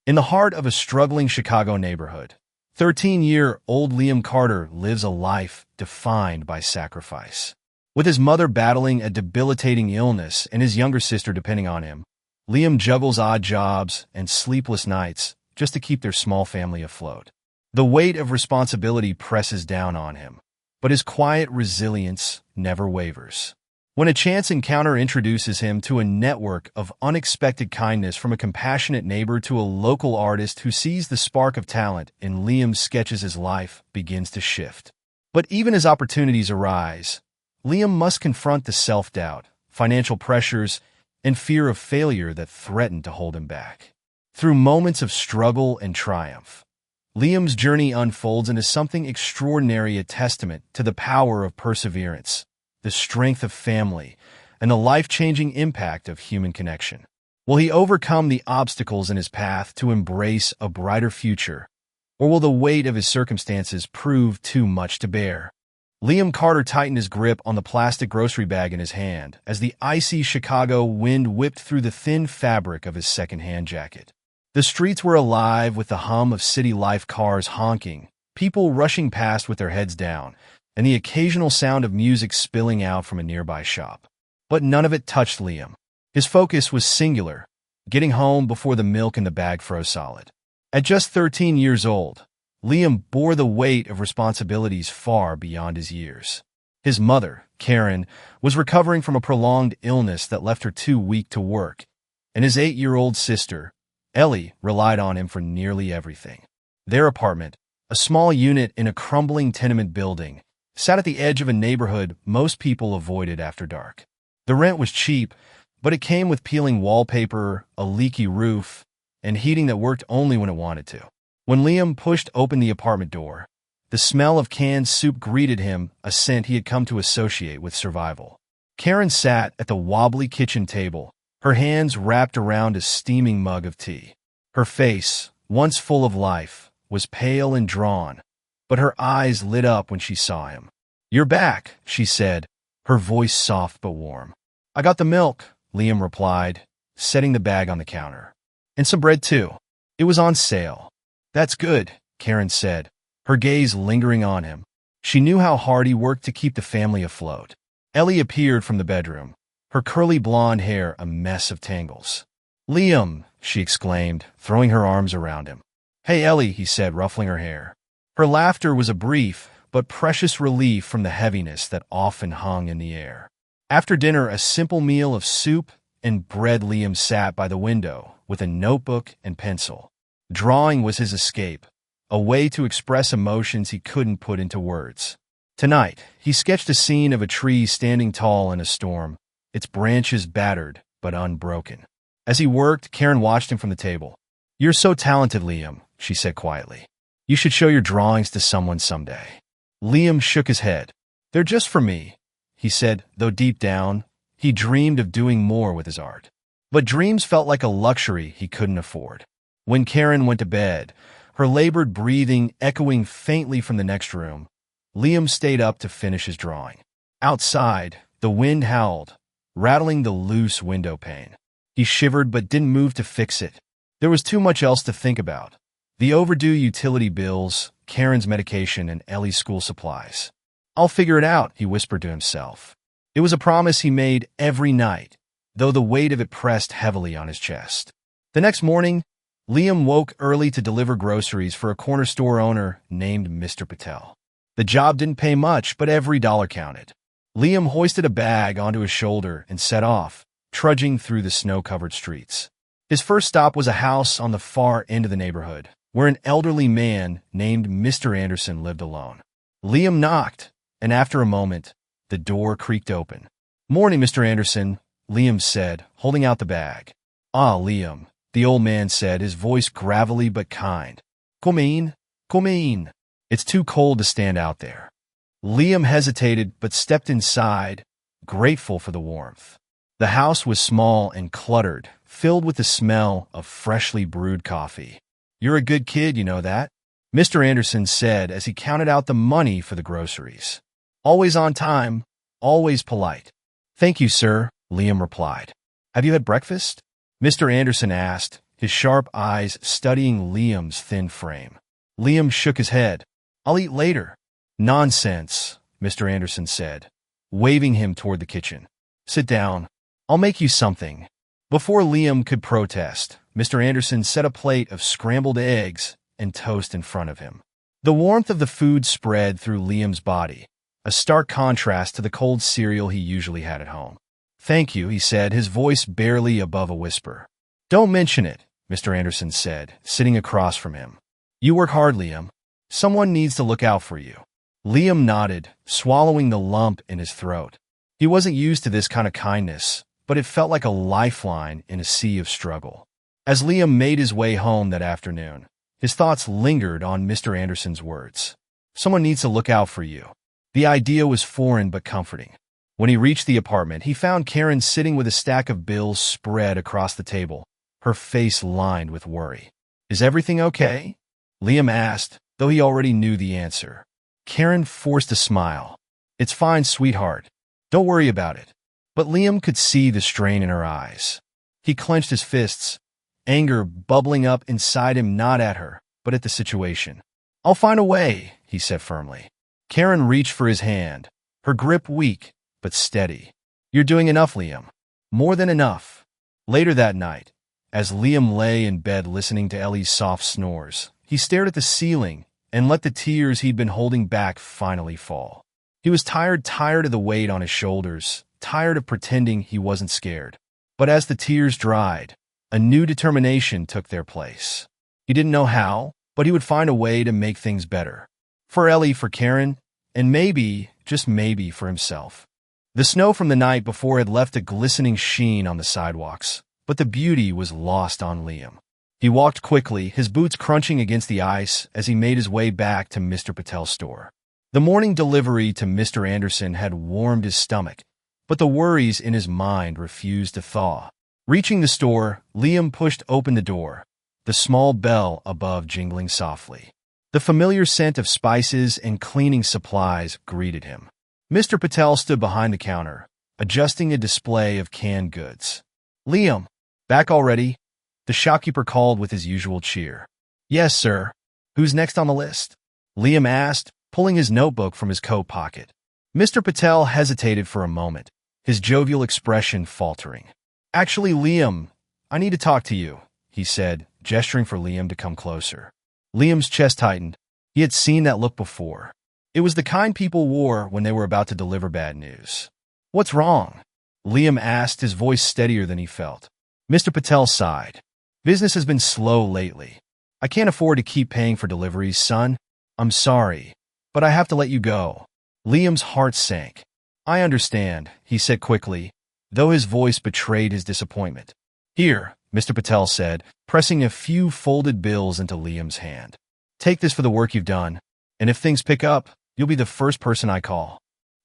In the heart of a struggling Chicago neighborhood, 13-year-old Liam Carter lives a life defined by sacrifice. With his mother battling a debilitating illness and his younger sister depending on him, Liam juggles odd jobs and sleepless nights just to keep their small family afloat. The weight of responsibility presses down on him, but his quiet resilience never wavers. When a chance encounter introduces him to a network of unexpected kindness, from a compassionate neighbor to a local artist who sees the spark of talent in Liam's sketches, his life begins to shift. But even as opportunities arise, Liam must confront the self-doubt, financial pressures, and fear of failure that threaten to hold him back. Through moments of struggle and triumph, Liam's journey unfolds into something extraordinary, a testament to the power of perseverance, the strength of family, and the life-changing impact of human connection. Will he overcome the obstacles in his path to embrace a brighter future, or will the weight of his circumstances prove too much to bear? Liam Carter tightened his grip on the plastic grocery bag in his hand as the icy Chicago wind whipped through the thin fabric of his second-hand jacket. The streets were alive with the hum of city life, cars honking, people rushing past with their heads down, and the occasional sound of music spilling out from a nearby shop. But none of it touched Liam. His focus was singular, getting home before the milk in the bag froze solid. At just 13 years old, Liam bore the weight of responsibilities far beyond his years. His mother, Karen, was recovering from a prolonged illness that left her too weak to work, and his 8-year-old sister, Ellie, relied on him for nearly everything. Their apartment, a small unit in a crumbling tenement building, sat at the edge of a neighborhood most people avoided after dark. The rent was cheap, but it came with peeling wallpaper, a leaky roof, and heating that worked only when it wanted to. When Liam pushed open the apartment door, the smell of canned soup greeted him, a scent he had come to associate with survival. Karen sat at the wobbly kitchen table, her hands wrapped around a steaming mug of tea. Her face, once full of life, was pale and drawn, but her eyes lit up when she saw him. "You're back," she said, her voice soft but warm. "I got the milk," Liam replied, setting the bag on the counter. "And some bread, too. It was on sale." "That's good," Karen said, her gaze lingering on him. She knew how hard he worked to keep the family afloat. Ellie appeared from the bedroom, her curly blonde hair a mess of tangles. "Liam," she exclaimed, throwing her arms around him. "Hey, Ellie," he said, ruffling her hair. Her laughter was a brief but precious relief from the heaviness that often hung in the air. After dinner, a simple meal of soup and bread, Liam sat by the window with a notebook and pencil. Drawing was his escape, a way to express emotions he couldn't put into words. Tonight, he sketched a scene of a tree standing tall in a storm, its branches battered but unbroken. As he worked, Karen watched him from the table. "You're so talented, Liam," she said quietly. "You should show your drawings to someone someday." Liam shook his head. "They're just for me," he said, though deep down, he dreamed of doing more with his art. But dreams felt like a luxury he couldn't afford. When Karen went to bed, her labored breathing echoing faintly from the next room, Liam stayed up to finish his drawing. Outside, the wind howled, rattling the loose window pane. He shivered but didn't move to fix it. There was too much else to think about. The overdue utility bills, Karen's medication, and Ellie's school supplies. "I'll figure it out," he whispered to himself. It was a promise he made every night, though the weight of it pressed heavily on his chest. The next morning, Liam woke early to deliver groceries for a corner store owner named Mr. Patel. The job didn't pay much, but every dollar counted. Liam hoisted a bag onto his shoulder and set off, trudging through the snow-covered streets. His first stop was a house on the far end of the neighborhood, where an elderly man named Mr. Anderson lived alone. Liam knocked, and after a moment, the door creaked open. "Morning, Mr. Anderson," Liam said, holding out the bag. "Ah, Liam," the old man said, his voice gravelly but kind. Come in, come in. It's too cold to stand out there." Liam hesitated but stepped inside, grateful for the warmth. The house was small and cluttered, filled with the smell of freshly brewed coffee. "You're a good kid, you know that," Mr. Anderson said as he counted out the money for the groceries. "Always on time, always polite." "Thank you, sir," Liam replied. "Have you had breakfast?" Mr. Anderson asked, his sharp eyes studying Liam's thin frame. Liam shook his head. "I'll eat later." "Nonsense," Mr. Anderson said, waving him toward the kitchen. "Sit down. I'll make you something." Before Liam could protest, Mr. Anderson set a plate of scrambled eggs and toast in front of him. The warmth of the food spread through Liam's body, a stark contrast to the cold cereal he usually had at home. "Thank you," he said, his voice barely above a whisper. "Don't mention it," Mr. Anderson said, sitting across from him. "You work hard, Liam. Someone needs to look out for you." Liam nodded, swallowing the lump in his throat. He wasn't used to this kind of kindness, but it felt like a lifeline in a sea of struggle. As Liam made his way home that afternoon, his thoughts lingered on Mr. Anderson's words. Someone needs to look out for you. The idea was foreign but comforting. When he reached the apartment, he found Karen sitting with a stack of bills spread across the table, her face lined with worry. "Is everything okay?" Liam asked, though he already knew the answer. Karen forced a smile. "It's fine, sweetheart. Don't worry about it." But Liam could see the strain in her eyes. He clenched his fists, anger bubbling up inside him, not at her, but at the situation. "I'll find a way," he said firmly. Karen reached for his hand, her grip weak but steady. "You're doing enough, Liam. More than enough." Later that night, as Liam lay in bed listening to Ellie's soft snores, he stared at the ceiling and let the tears he'd been holding back finally fall. He was tired of the weight on his shoulders, tired of pretending he wasn't scared. But as the tears dried, a new determination took their place. He didn't know how, but he would find a way to make things better. For Ellie, for Karen, and maybe, just maybe, for himself. The snow from the night before had left a glistening sheen on the sidewalks, but the beauty was lost on Liam. He walked quickly, his boots crunching against the ice as he made his way back to Mr. Patel's store. The morning delivery to Mr. Anderson had warmed his stomach, but the worries in his mind refused to thaw. Reaching the store, Liam pushed open the door, the small bell above jingling softly. The familiar scent of spices and cleaning supplies greeted him. Mr. Patel stood behind the counter, adjusting a display of canned goods. "Liam, back already?" the shopkeeper called with his usual cheer. "Yes, sir. Who's next on the list?" Liam asked, pulling his notebook from his coat pocket. Mr. Patel hesitated for a moment, his jovial expression faltering. "Actually, Liam, I need to talk to you," he said, gesturing for Liam to come closer. Liam's chest tightened. He had seen that look before. It was the kind people wore when they were about to deliver bad news. "What's wrong?" Liam asked, his voice steadier than he felt. Mr. Patel sighed. "Business has been slow lately. I can't afford to keep paying for deliveries, son. I'm sorry, but I have to let you go." Liam's heart sank. "I understand," he said quickly, though his voice betrayed his disappointment. "Here," Mr. Patel said, pressing a few folded bills into Liam's hand. "Take this for the work you've done, and if things pick up, you'll be the first person I call."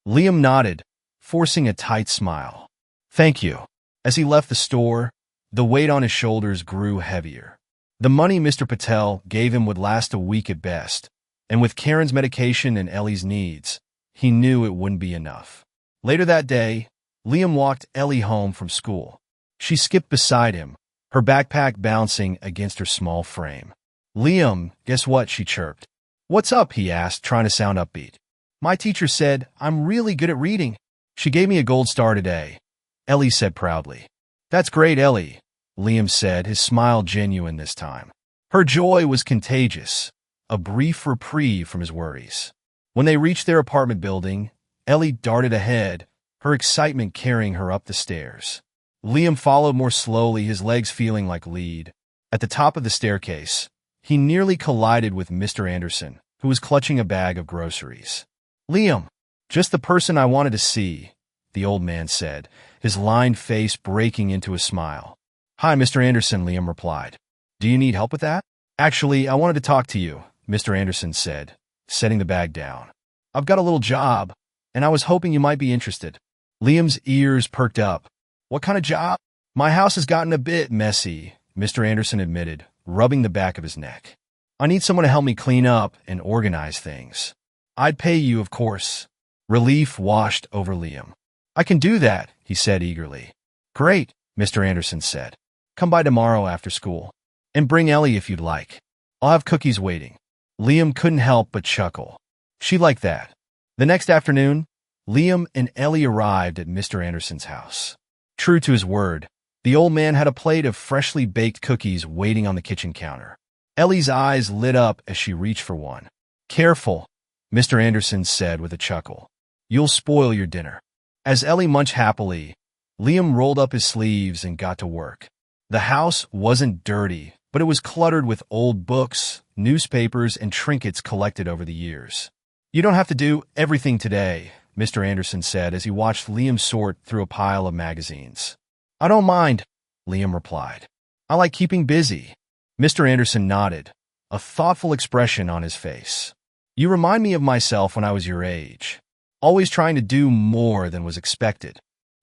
Liam nodded, forcing a tight smile. "Thank you." As he left the store, the weight on his shoulders grew heavier. The money Mr. Patel gave him would last a week at best, and with Karen's medication and Ellie's needs, he knew it wouldn't be enough. Later that day, Liam walked Ellie home from school. She skipped beside him, her backpack bouncing against her small frame. "Liam, guess what?" she chirped. "What's up?" he asked, trying to sound upbeat. "My teacher said I'm really good at reading. She gave me a gold star today," Ellie said proudly. "That's great, Ellie," Liam said, his smile genuine this time. Her joy was contagious, a brief reprieve from his worries. When they reached their apartment building, Ellie darted ahead, her excitement carrying her up the stairs. Liam followed more slowly, his legs feeling like lead. At the top of the staircase, he nearly collided with Mr. Anderson, who was clutching a bag of groceries. "Liam, just the person I wanted to see," the old man said, his lined face breaking into a smile. "Hi, Mr. Anderson," Liam replied. "Do you need help with that?" "Actually, I wanted to talk to you," Mr. Anderson said, setting the bag down. "I've got a little job, and I was hoping you might be interested." Liam's ears perked up. "What kind of job?" "My house has gotten a bit messy," Mr. Anderson admitted, rubbing the back of his neck. "I need someone to help me clean up and organize things." "I'd pay you, of course." Relief washed over Liam. "I can do that," he said eagerly. "Great," Mr. Anderson said. "Come by tomorrow after school." And bring Ellie if you'd like. I'll have cookies waiting. Liam couldn't help but chuckle. She liked that. The next afternoon, Liam and Ellie arrived at Mr. Anderson's house. True to his word, the old man had a plate of freshly baked cookies waiting on the kitchen counter. Ellie's eyes lit up as she reached for one. "Careful," Mr. Anderson said with a chuckle. "You'll spoil your dinner." As Ellie munched happily, Liam rolled up his sleeves and got to work. The house wasn't dirty, but it was cluttered with old books, newspapers, and trinkets collected over the years. "You don't have to do everything today," Mr. Anderson said as he watched Liam sort through a pile of magazines. "I don't mind," Liam replied. "I like keeping busy." Mr. Anderson nodded, a thoughtful expression on his face. "You remind me of myself when I was your age, always trying to do more than was expected."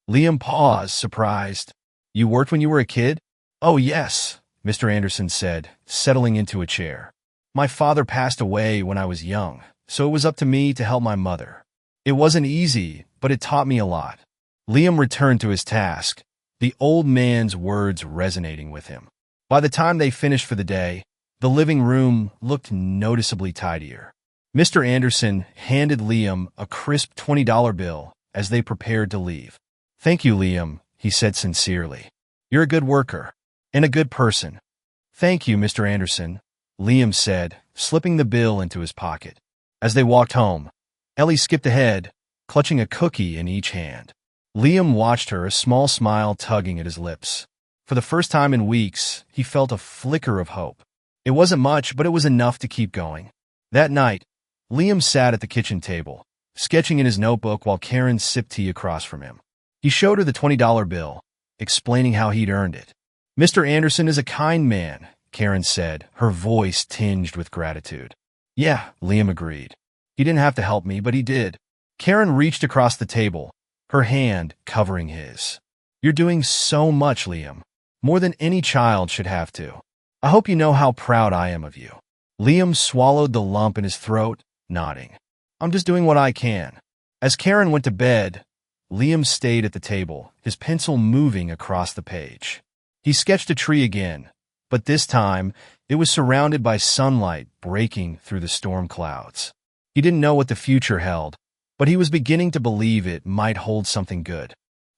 Liam paused, surprised. "You worked when you were a kid?" "Oh, yes," Mr. Anderson said, settling into a chair. "My father passed away when I was young, so it was up to me to help my mother. It wasn't easy, but it taught me a lot." Liam returned to his task, the old man's words resonating with him. By the time they finished for the day, the living room looked noticeably tidier. Mr. Anderson handed Liam a crisp $20 bill as they prepared to leave. "Thank you, Liam," he said sincerely. "You're a good worker and a good person." "Thank you, Mr. Anderson," Liam said, slipping the bill into his pocket. As they walked home, Ellie skipped ahead, clutching a cookie in each hand. Liam watched her, a small smile tugging at his lips. For the first time in weeks, he felt a flicker of hope. It wasn't much, but it was enough to keep going. That night, Liam sat at the kitchen table, sketching in his notebook while Karen sipped tea across from him. He showed her the $20 bill, explaining how he'd earned it. "Mr. Anderson is a kind man," Karen said, her voice tinged with gratitude. "Yeah," Liam agreed. "He didn't have to help me, but he did." Karen reached across the table, her hand covering his. "You're doing so much, Liam. More than any child should have to. I hope you know how proud I am of you." Liam swallowed the lump in his throat, nodding. "I'm just doing what I can." As Karen went to bed, Liam stayed at the table, his pencil moving across the page. He sketched a tree again, but this time it was surrounded by sunlight breaking through the storm clouds. He didn't know what the future held, but he was beginning to believe it might hold something good.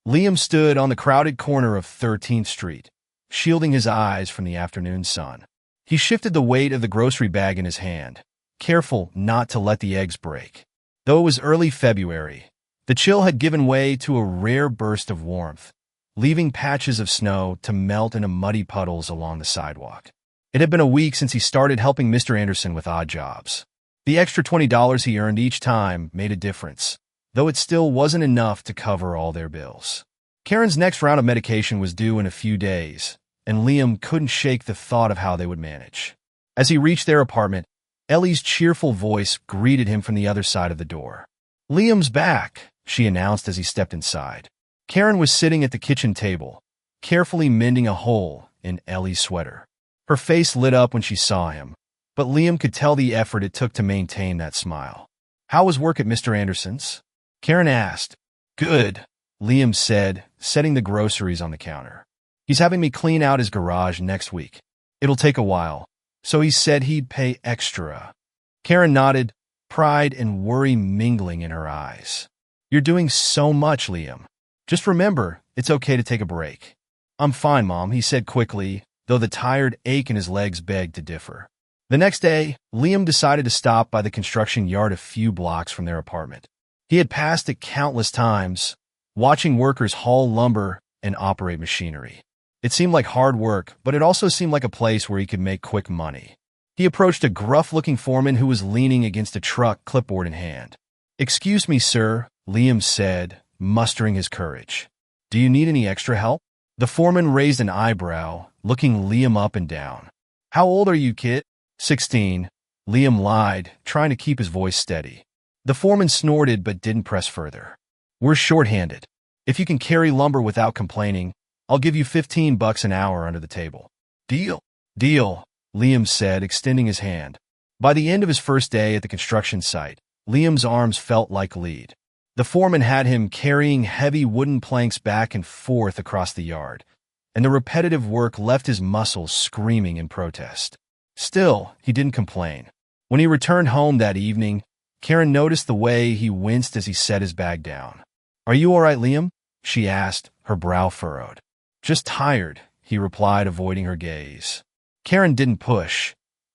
Liam stood on the crowded corner of 13th Street, shielding his eyes from the afternoon sun. He shifted the weight of the grocery bag in his hand, careful not to let the eggs break. Though it was early February, the chill had given way to a rare burst of warmth, leaving patches of snow to melt into muddy puddles along the sidewalk. It had been a week since he started helping Mr. Anderson with odd jobs. The extra $20 he earned each time made a difference, though it still wasn't enough to cover all their bills. Karen's next round of medication was due in a few days, and Liam couldn't shake the thought of how they would manage. As he reached their apartment, Ellie's cheerful voice greeted him from the other side of the door. "Liam's back," she announced as he stepped inside. Karen was sitting at the kitchen table, carefully mending a hole in Ellie's sweater. Her face lit up when she saw him, but Liam could tell the effort it took to maintain that smile. "How was work at Mr. Anderson's?" Karen asked. "Good," Liam said, setting the groceries on the counter. "He's having me clean out his garage next week. It'll take a while, so he said he'd pay extra." Karen nodded, pride and worry mingling in her eyes. "You're doing so much, Liam. Just remember, it's okay to take a break." "I'm fine, Mom," he said quickly, though the tired ache in his legs begged to differ. The next day, Liam decided to stop by the construction yard a few blocks from their apartment. He had passed it countless times, watching workers haul lumber and operate machinery. It seemed like hard work, but it also seemed like a place where he could make quick money. He approached a gruff-looking foreman who was leaning against a truck, clipboard in hand. "Excuse me, sir," Liam said, mustering his courage. "Do you need any extra help?" The foreman raised an eyebrow, looking Liam up and down. "How old are you, kid?" 16, Liam lied, trying to keep his voice steady. The foreman snorted but didn't press further. "We're short-handed. If you can carry lumber without complaining, I'll give you $15 an hour under the table." "Deal." "Deal," Liam said, extending his hand. By the end of his first day at the construction site, Liam's arms felt like lead. The foreman had him carrying heavy wooden planks back and forth across the yard, and the repetitive work left his muscles screaming in protest. Still, he didn't complain. When he returned home that evening, Karen noticed the way he winced as he set his bag down. "Are you all right, Liam?" she asked, her brow furrowed. "Just tired," he replied, avoiding her gaze. Karen didn't push,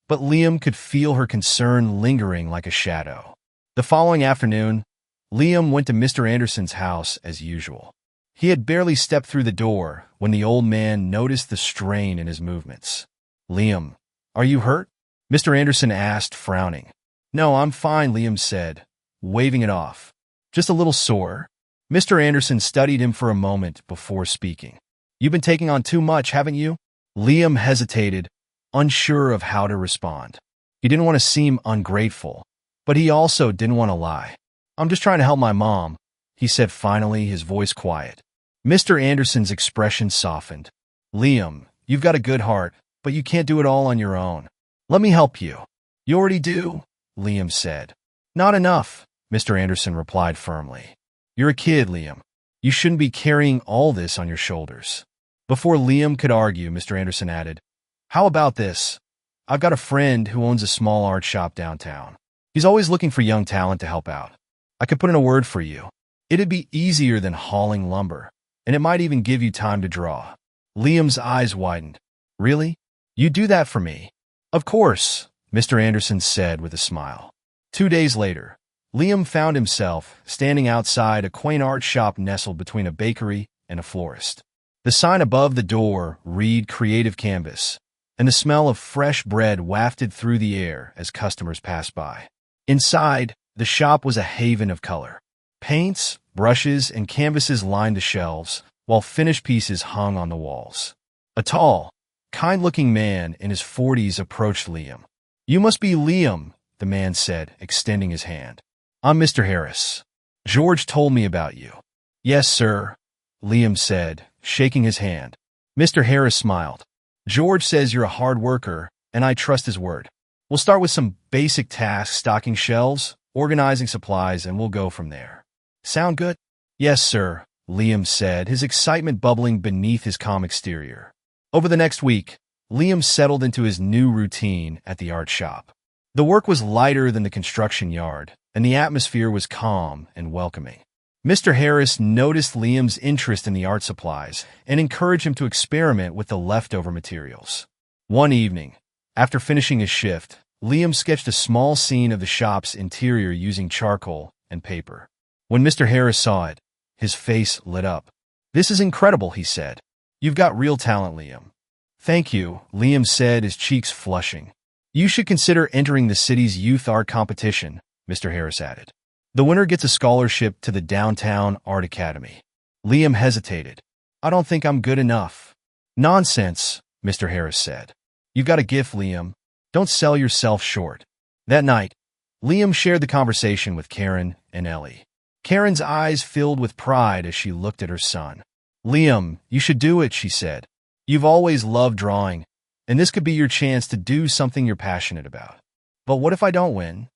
but Liam could feel her concern lingering like a shadow. The following afternoon, Liam went to Mr. Anderson's house as usual. He had barely stepped through the door when the old man noticed the strain in his movements. "Liam, are you hurt?" Mr. Anderson asked, frowning. "No, I'm fine," Liam said, waving it off. "Just a little sore." Mr. Anderson studied him for a moment before speaking. "You've been taking on too much, haven't you?" Liam hesitated, unsure of how to respond. He didn't want to seem ungrateful, but he also didn't want to lie. "I'm just trying to help my mom," he said finally, his voice quiet. Mr. Anderson's expression softened. "Liam, you've got a good heart, but you can't do it all on your own. Let me help you." "You already do," Liam said. "Not enough," Mr. Anderson replied firmly. "You're a kid, Liam. You shouldn't be carrying all this on your shoulders." Before Liam could argue, Mr. Anderson added, "How about this? I've got a friend who owns a small art shop downtown. He's always looking for young talent to help out. I could put in a word for you. It'd be easier than hauling lumber, and it might even give you time to draw." Liam's eyes widened. "Really? You do that for me?" "Of course," Mr. Anderson said with a smile. 2 days later, Liam found himself standing outside a quaint art shop nestled between a bakery and a florist. The sign above the door read "Creative Canvas," and the smell of fresh bread wafted through the air as customers passed by. Inside, the shop was a haven of color. Paints, brushes, and canvases lined the shelves, while finished pieces hung on the walls. A tall, kind-looking man in his 40s approached Liam. "You must be Liam," the man said, extending his hand. "I'm Mr. Harris. George told me about you." "Yes, sir," Liam said, shaking his hand. Mr. Harris smiled. "George says you're a hard worker, and I trust his word. We'll start with some basic tasks, stocking shelves, organizing supplies, and we'll go from there. Sound good?" "Yes, sir," Liam said, his excitement bubbling beneath his calm exterior. Over the next week, Liam settled into his new routine at the art shop. The work was lighter than the construction yard, and the atmosphere was calm and welcoming. Mr. Harris noticed Liam's interest in the art supplies and encouraged him to experiment with the leftover materials. One evening, after finishing his shift, Liam sketched a small scene of the shop's interior using charcoal and paper. When Mr. Harris saw it, his face lit up. "This is incredible," he said. "You've got real talent, Liam." "Thank you," Liam said, his cheeks flushing. "You should consider entering the city's youth art competition," Mr. Harris added. "The winner gets a scholarship to the Downtown Art Academy." Liam hesitated. "I don't think I'm good enough." "Nonsense," Mr. Harris said. "You've got a gift, Liam. Don't sell yourself short." That night, Liam shared the conversation with Karen and Ellie. Karen's eyes filled with pride as she looked at her son. "Liam, you should do it," she said. "You've always loved drawing, and this could be your chance to do something you're passionate about." "But what if I don't win?"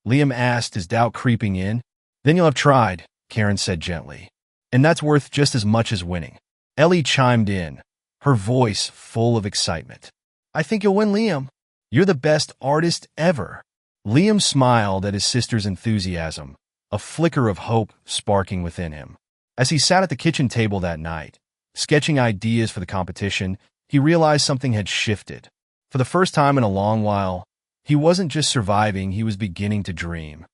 Liam asked, his doubt creeping in. "Then you'll have tried," Karen said gently. "And that's worth just as much as winning." Ellie chimed in, her voice full of excitement. "I think you'll win, Liam. You're the best artist ever." Liam smiled at his sister's enthusiasm, a flicker of hope sparking within him. As he sat at the kitchen table that night, sketching ideas for the competition, he realized something had shifted. For the first time in a long while, he wasn't just surviving, he was beginning to dream.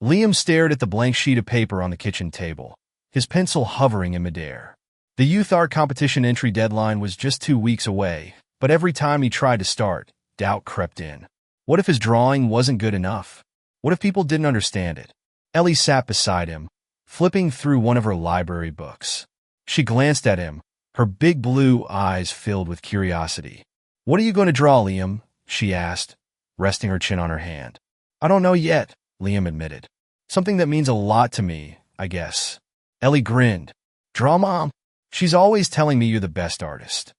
Liam stared at the blank sheet of paper on the kitchen table, his pencil hovering in midair. The youth art competition entry deadline was just 2 weeks away, but every time he tried to start, doubt crept in. What if his drawing wasn't good enough? What if people didn't understand it? Ellie sat beside him, flipping through one of her library books. She glanced at him, her big blue eyes filled with curiosity. "What are you going to draw, Liam?" she asked, resting her chin on her hand. "I don't know yet," Liam admitted. "Something that means a lot to me, I guess." Ellie grinned. "Draw Mom. She's always telling me you're the best artist."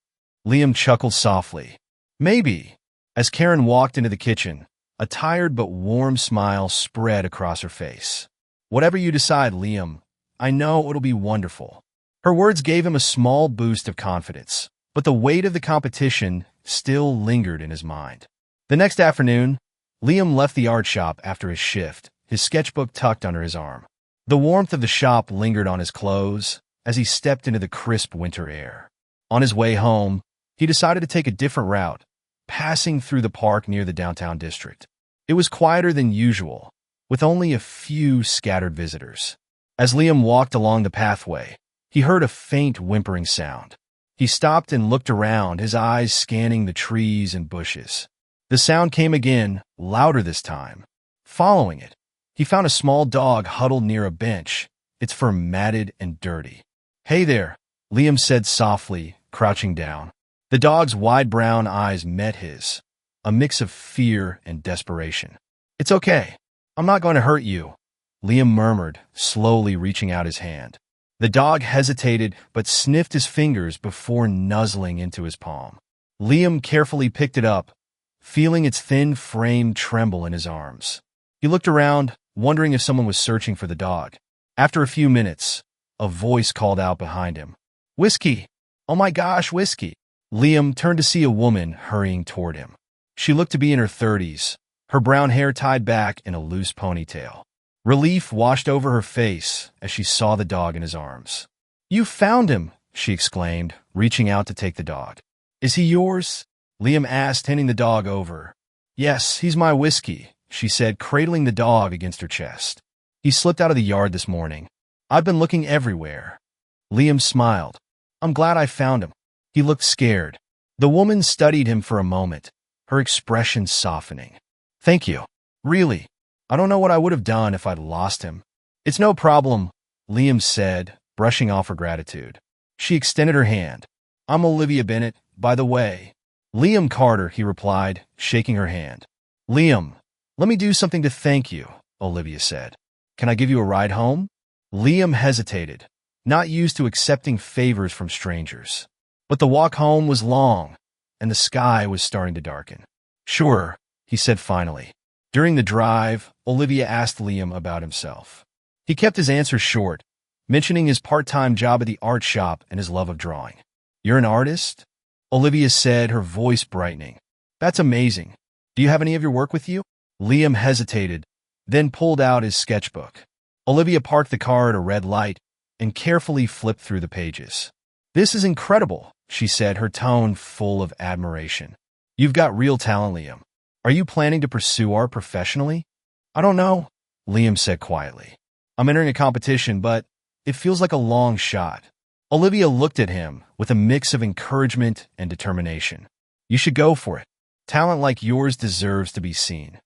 Liam chuckled softly. "Maybe." As Karen walked into the kitchen, a tired but warm smile spread across her face. "Whatever you decide, Liam, I know it'll be wonderful." Her words gave him a small boost of confidence, but the weight of the competition still lingered in his mind. The next afternoon, Liam left the art shop after his shift, his sketchbook tucked under his arm. The warmth of the shop lingered on his clothes as he stepped into the crisp winter air. On his way home, he decided to take a different route, passing through the park near the downtown district. It was quieter than usual, with only a few scattered visitors. As Liam walked along the pathway, he heard a faint whimpering sound. He stopped and looked around, his eyes scanning the trees and bushes. The sound came again, louder this time. Following it, he found a small dog huddled near a bench, its fur matted and dirty. "Hey there," Liam said softly, crouching down. The dog's wide brown eyes met his, a mix of fear and desperation. "It's okay. I'm not going to hurt you," Liam murmured, slowly reaching out his hand. The dog hesitated but sniffed his fingers before nuzzling into his palm. Liam carefully picked it up, feeling its thin frame tremble in his arms. He looked around, wondering if someone was searching for the dog. After a few minutes, a voice called out behind him. "Whiskey! Oh my gosh, Whiskey!" Liam turned to see a woman hurrying toward him. She looked to be in her 30s, her brown hair tied back in a loose ponytail. Relief washed over her face as she saw the dog in his arms. "You found him!" she exclaimed, reaching out to take the dog. "Is he yours?" Liam asked, handing the dog over. "Yes, he's my Whiskey," she said, cradling the dog against her chest. "He slipped out of the yard this morning. I've been looking everywhere." Liam smiled. "I'm glad I found him." He looked scared. The woman studied him for a moment, her expression softening. "Thank you. Really, I don't know what I would have done if I'd lost him." "It's no problem," Liam said, brushing off her gratitude. She extended her hand. "I'm Olivia Bennett, by the way." "Liam Carter," he replied, shaking her hand. "Liam, let me do something to thank you," Olivia said. "Can I give you a ride home?" Liam hesitated, not used to accepting favors from strangers. But the walk home was long, and the sky was starting to darken. "Sure," he said finally. During the drive, Olivia asked Liam about himself. He kept his answers short, mentioning his part-time job at the art shop and his love of drawing. "You're an artist?" Olivia said, her voice brightening. "That's amazing. Do you have any of your work with you?" Liam hesitated, then pulled out his sketchbook. Olivia parked the car at a red light and carefully flipped through the pages. "This is incredible," she said, her tone full of admiration. "You've got real talent, Liam. Are you planning to pursue art professionally?" "I don't know," Liam said quietly. "I'm entering a competition, but it feels like a long shot." Olivia looked at him with a mix of encouragement and determination. "You should go for it. Talent like yours deserves to be seen."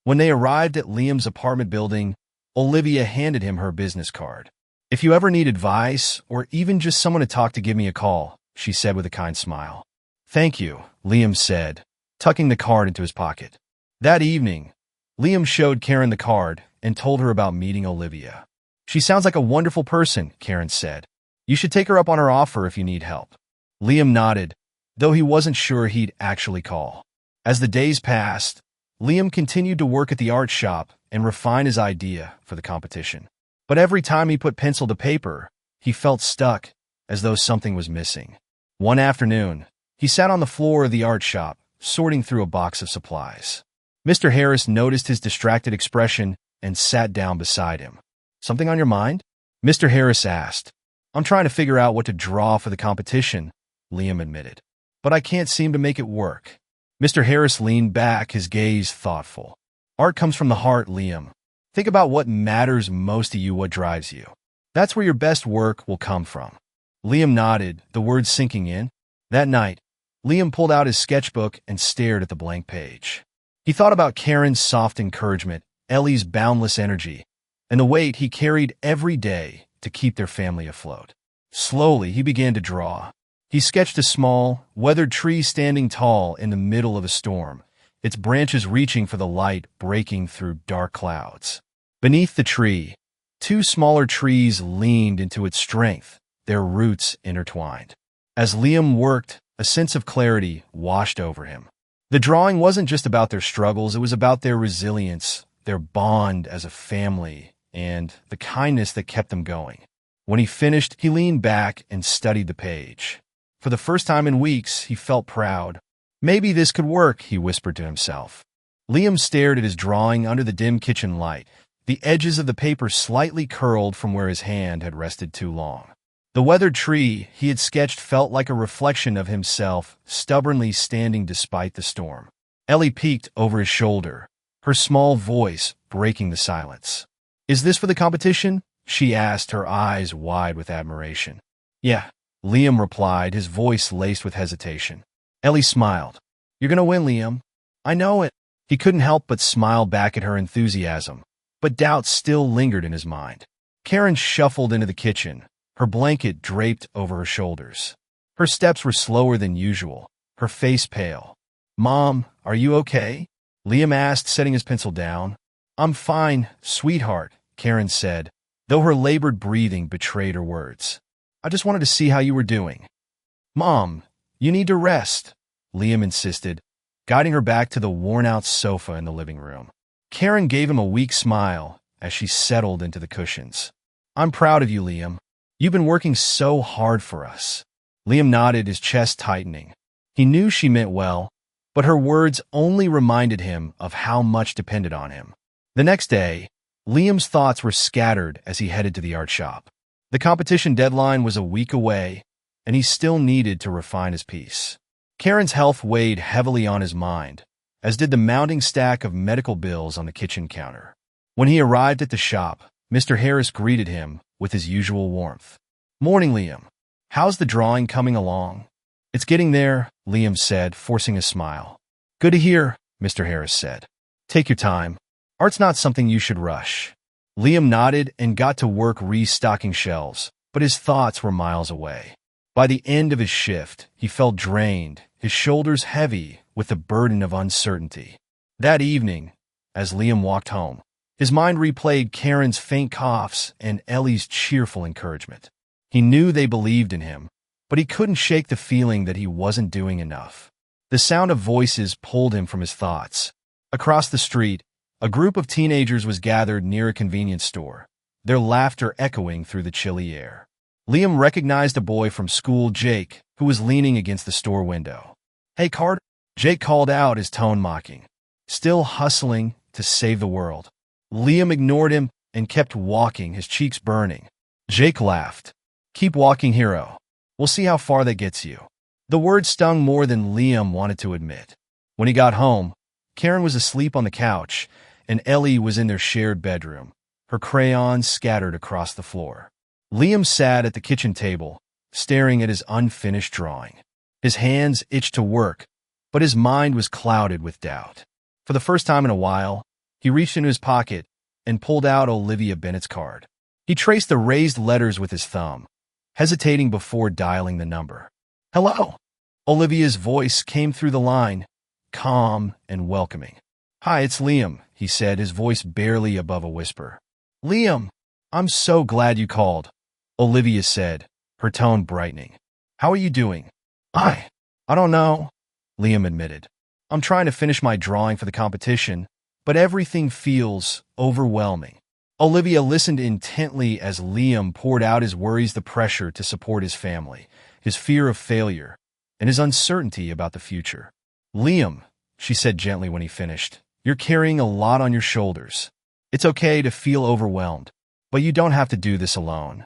When they arrived at Liam's apartment building, Olivia handed him her business card. "If you ever need advice or even just someone to talk to, give me a call," she said with a kind smile. "Thank you," Liam said, tucking the card into his pocket. That evening, Liam showed Karen the card and told her about meeting Olivia. "She sounds like a wonderful person," Karen said. "You should take her up on her offer if you need help." Liam nodded, though he wasn't sure he'd actually call. As the days passed, Liam continued to work at the art shop and refine his idea for the competition. But every time he put pencil to paper, he felt stuck, as though something was missing. One afternoon, he sat on the floor of the art shop, sorting through a box of supplies. Mr. Harris noticed his distracted expression and sat down beside him. "Something on your mind?" Mr. Harris asked. "I'm trying to figure out what to draw for the competition," Liam admitted. "But I can't seem to make it work." Mr. Harris leaned back, his gaze thoughtful. "Art comes from the heart, Liam. Think about what matters most to you, what drives you. That's where your best work will come from." Liam nodded, the words sinking in. That night, Liam pulled out his sketchbook and stared at the blank page. He thought about Karen's soft encouragement, Ellie's boundless energy, and the weight he carried every day to keep their family afloat. Slowly, he began to draw. He sketched a small, weathered tree standing tall in the middle of a storm, its branches reaching for the light breaking through dark clouds. Beneath the tree, two smaller trees leaned into its strength, their roots intertwined. As Liam worked, a sense of clarity washed over him. The drawing wasn't just about their struggles, it was about their resilience, their bond as a family, and the kindness that kept them going. When he finished, he leaned back and studied the page. For the first time in weeks, he felt proud. Maybe this could work, he whispered to himself. Liam stared at his drawing under the dim kitchen light, the edges of the paper slightly curled from where his hand had rested too long. The weathered tree he had sketched felt like a reflection of himself, stubbornly standing despite the storm. Ellie peeked over his shoulder, her small voice breaking the silence. "Is this for the competition?" she asked, her eyes wide with admiration. "Yeah," Liam replied, his voice laced with hesitation. Ellie smiled. "You're gonna win, Liam." "I know it." He couldn't help but smile back at her enthusiasm, but doubt still lingered in his mind. Karen shuffled into the kitchen, her blanket draped over her shoulders. Her steps were slower than usual, her face pale. "Mom, are you okay?" Liam asked, setting his pencil down. "I'm fine, sweetheart," Karen said, though her labored breathing betrayed her words. "I just wanted to see how you were doing." "Mom, you need to rest," Liam insisted, guiding her back to the worn-out sofa in the living room. Karen gave him a weak smile as she settled into the cushions. "I'm proud of you, Liam. You've been working so hard for us." Liam nodded, his chest tightening. He knew she meant well, but her words only reminded him of how much depended on him. The next day, Liam's thoughts were scattered as he headed to the art shop. The competition deadline was a week away, and he still needed to refine his piece. Karen's health weighed heavily on his mind, as did the mounting stack of medical bills on the kitchen counter. When he arrived at the shop, Mr. Harris greeted him with his usual warmth. "Morning, Liam. How's the drawing coming along?" "It's getting there," Liam said, forcing a smile. "Good to hear," Mr. Harris said. "Take your time. Art's not something you should rush." Liam nodded and got to work restocking shelves, but his thoughts were miles away. By the end of his shift, he felt drained, his shoulders heavy with the burden of uncertainty. That evening, as Liam walked home, his mind replayed Karen's faint coughs and Ellie's cheerful encouragement. He knew they believed in him, but he couldn't shake the feeling that he wasn't doing enough. The sound of voices pulled him from his thoughts. Across the street, a group of teenagers was gathered near a convenience store, their laughter echoing through the chilly air. Liam recognized a boy from school, Jake, who was leaning against the store window. "Hey, Carter," Jake called out, his tone mocking. Still hustling to save the world. Liam ignored him and kept walking, his cheeks burning. Jake laughed. "Keep walking, hero. We'll see how far that gets you." The word stung more than Liam wanted to admit. When he got home, Karen was asleep on the couch, and Ellie was in their shared bedroom, her crayons scattered across the floor. Liam sat at the kitchen table, staring at his unfinished drawing. His hands itched to work, but his mind was clouded with doubt. For the first time in a while, he reached into his pocket and pulled out Olivia Bennett's card. He traced the raised letters with his thumb, hesitating before dialing the number. "Hello." Olivia's voice came through the line, calm and welcoming. "Hi, it's Liam," he said, his voice barely above a whisper. "Liam, I'm so glad you called," Olivia said, her tone brightening. "How are you doing?" I don't know," Liam admitted. "I'm trying to finish my drawing for the competition, but everything feels overwhelming." Olivia listened intently as Liam poured out his worries, the pressure to support his family, his fear of failure, and his uncertainty about the future. "Liam," she said gently when he finished, "you're carrying a lot on your shoulders. It's okay to feel overwhelmed, but you don't have to do this alone."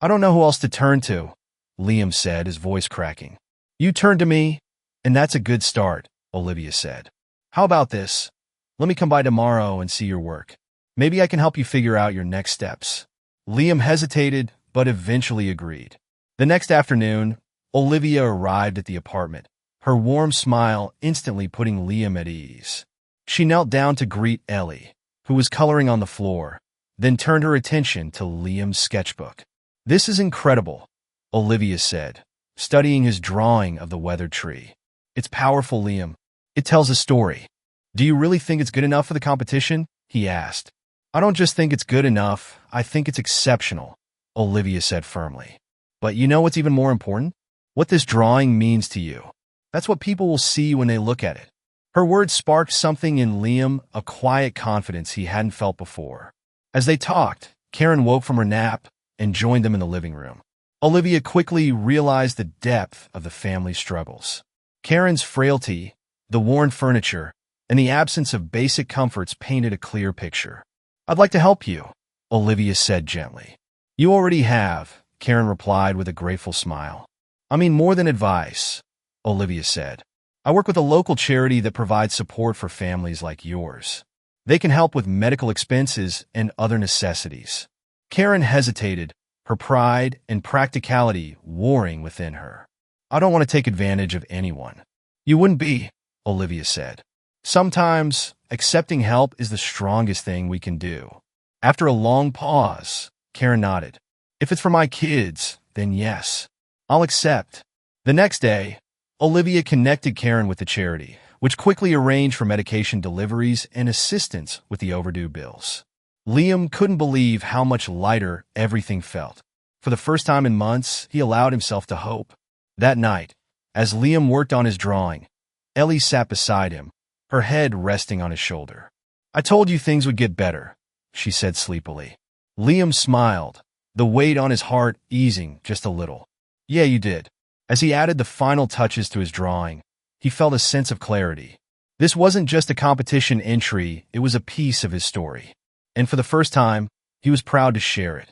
"I don't know who else to turn to," Liam said, his voice cracking. "You turned to me, and that's a good start," Olivia said. "How about this? Let me come by tomorrow and see your work. Maybe I can help you figure out your next steps." Liam hesitated, but eventually agreed. The next afternoon, Olivia arrived at the apartment, her warm smile instantly putting Liam at ease. She knelt down to greet Ellie, who was coloring on the floor, then turned her attention to Liam's sketchbook. "This is incredible," Olivia said, studying his drawing of the weathered tree. "It's powerful, Liam. It tells a story." "Do you really think it's good enough for the competition?" he asked. "I don't just think it's good enough, I think it's exceptional," Olivia said firmly. "But you know what's even more important? What this drawing means to you. That's what people will see when they look at it." Her words sparked something in Liam, a quiet confidence he hadn't felt before. As they talked, Karen woke from her nap and joined them in the living room. Olivia quickly realized the depth of the family struggles. Karen's frailty, the worn furniture, and the absence of basic comforts painted a clear picture. "I'd like to help you," Olivia said gently. "You already have," Karen replied with a grateful smile. "I mean more than advice," Olivia said. "I work with a local charity that provides support for families like yours. They can help with medical expenses and other necessities." Karen hesitated, her pride and practicality warring within her. "I don't want to take advantage of anyone." "You wouldn't be," Olivia said. "Sometimes, accepting help is the strongest thing we can do." After a long pause, Karen nodded. "If it's for my kids, then yes, I'll accept." The next day, Olivia connected Karen with the charity, which quickly arranged for medication deliveries and assistance with the overdue bills. Liam couldn't believe how much lighter everything felt. For the first time in months, he allowed himself to hope. That night, as Liam worked on his drawing, Ellie sat beside him, her head resting on his shoulder. "I told you things would get better," she said sleepily. Liam smiled, the weight on his heart easing just a little. "Yeah, you did." As he added the final touches to his drawing, he felt a sense of clarity. This wasn't just a competition entry, it was a piece of his story. And for the first time, he was proud to share it.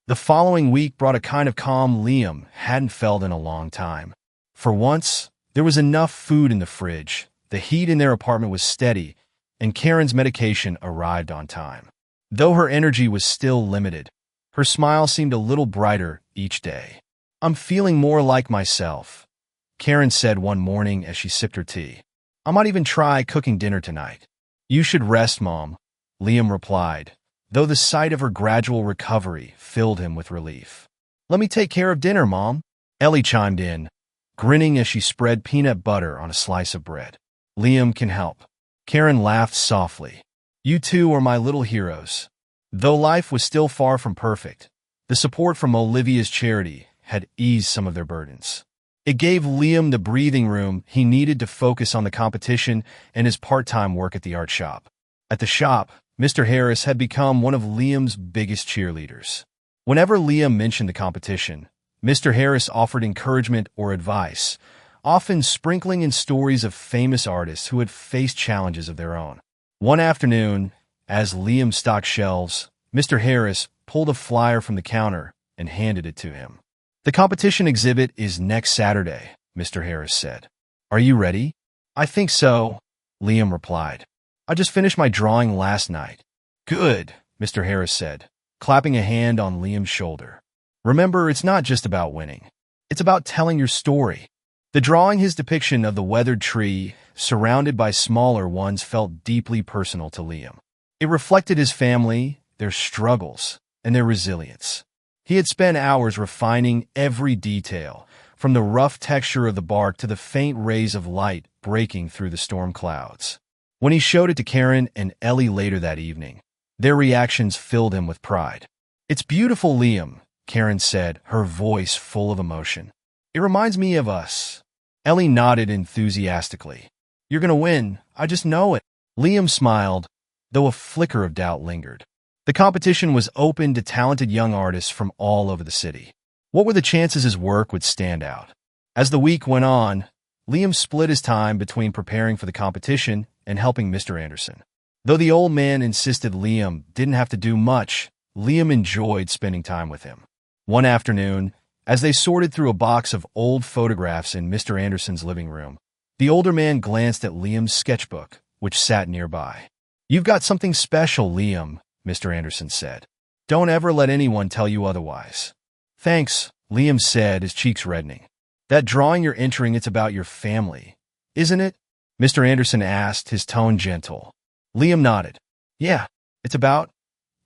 The following week brought a kind of calm Liam hadn't felt in a long time. For once, there was enough food in the fridge, the heat in their apartment was steady, and Karen's medication arrived on time. Though her energy was still limited, her smile seemed a little brighter each day. "I'm feeling more like myself," Karen said one morning as she sipped her tea. "I might even try cooking dinner tonight." "You should rest, Mom," Liam replied, though the sight of her gradual recovery filled him with relief. "Let me take care of dinner, Mom," Ellie chimed in, grinning as she spread peanut butter on a slice of bread. "Liam can help." Karen laughed softly. "You two are my little heroes." Though life was still far from perfect, the support from Olivia's charity had eased some of their burdens. It gave Liam the breathing room he needed to focus on the competition and his part-time work at the art shop. At the shop, Mr. Harris had become one of Liam's biggest cheerleaders. Whenever Liam mentioned the competition, Mr. Harris offered encouragement or advice, often sprinkling in stories of famous artists who had faced challenges of their own. One afternoon, as Liam stocked shelves, Mr. Harris pulled a flyer from the counter and handed it to him. "The competition exhibit is next Saturday," Mr. Harris said. "Are you ready?" "I think so," Liam replied. "I just finished my drawing last night." "Good," Mr. Harris said, clapping a hand on Liam's shoulder. "Remember, it's not just about winning. It's about telling your story." The drawing, his depiction of the weathered tree, surrounded by smaller ones, felt deeply personal to Liam. It reflected his family, their struggles, and their resilience. He had spent hours refining every detail, from the rough texture of the bark to the faint rays of light breaking through the storm clouds. When he showed it to Karen and Ellie later that evening, their reactions filled him with pride. "It's beautiful, Liam," Karen said, her voice full of emotion. "It reminds me of us." Ellie nodded enthusiastically. "You're gonna win, I just know it." Liam smiled, though a flicker of doubt lingered. The competition was open to talented young artists from all over the city. What were the chances his work would stand out? As the week went on, Liam split his time between preparing for the competition and helping Mr. Anderson. Though the old man insisted Liam didn't have to do much, Liam enjoyed spending time with him. One afternoon, as they sorted through a box of old photographs in Mr. Anderson's living room, the older man glanced at Liam's sketchbook, which sat nearby. "You've got something special, Liam," Mr. Anderson said. "Don't ever let anyone tell you otherwise." "Thanks," Liam said, his cheeks reddening. "That drawing you're entering, it's about your family, isn't it?" Mr. Anderson asked, his tone gentle. Liam nodded. "Yeah, it's about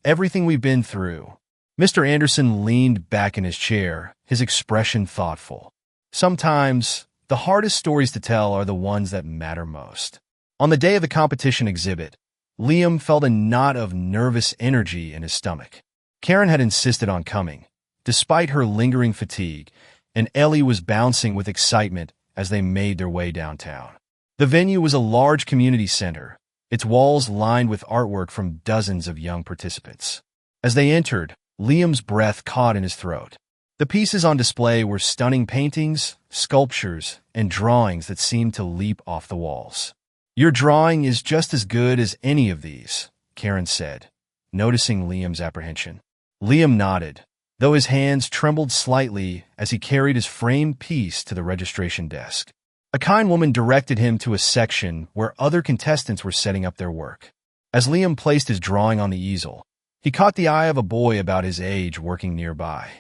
everything we've been through." Mr. Anderson leaned back in his chair, his expression thoughtful. "Sometimes, the hardest stories to tell are the ones that matter most." On the day of the competition exhibit, Liam felt a knot of nervous energy in his stomach. Karen had insisted on coming, despite her lingering fatigue, and Ellie was bouncing with excitement as they made their way downtown. The venue was a large community center, its walls lined with artwork from dozens of young participants. As they entered, Liam's breath caught in his throat. The pieces on display were stunning paintings, sculptures, and drawings that seemed to leap off the walls. "Your drawing is just as good as any of these," Karen said, noticing Liam's apprehension. Liam nodded, though his hands trembled slightly as he carried his framed piece to the registration desk. A kind woman directed him to a section where other contestants were setting up their work. As Liam placed his drawing on the easel, he caught the eye of a boy about his age working nearby.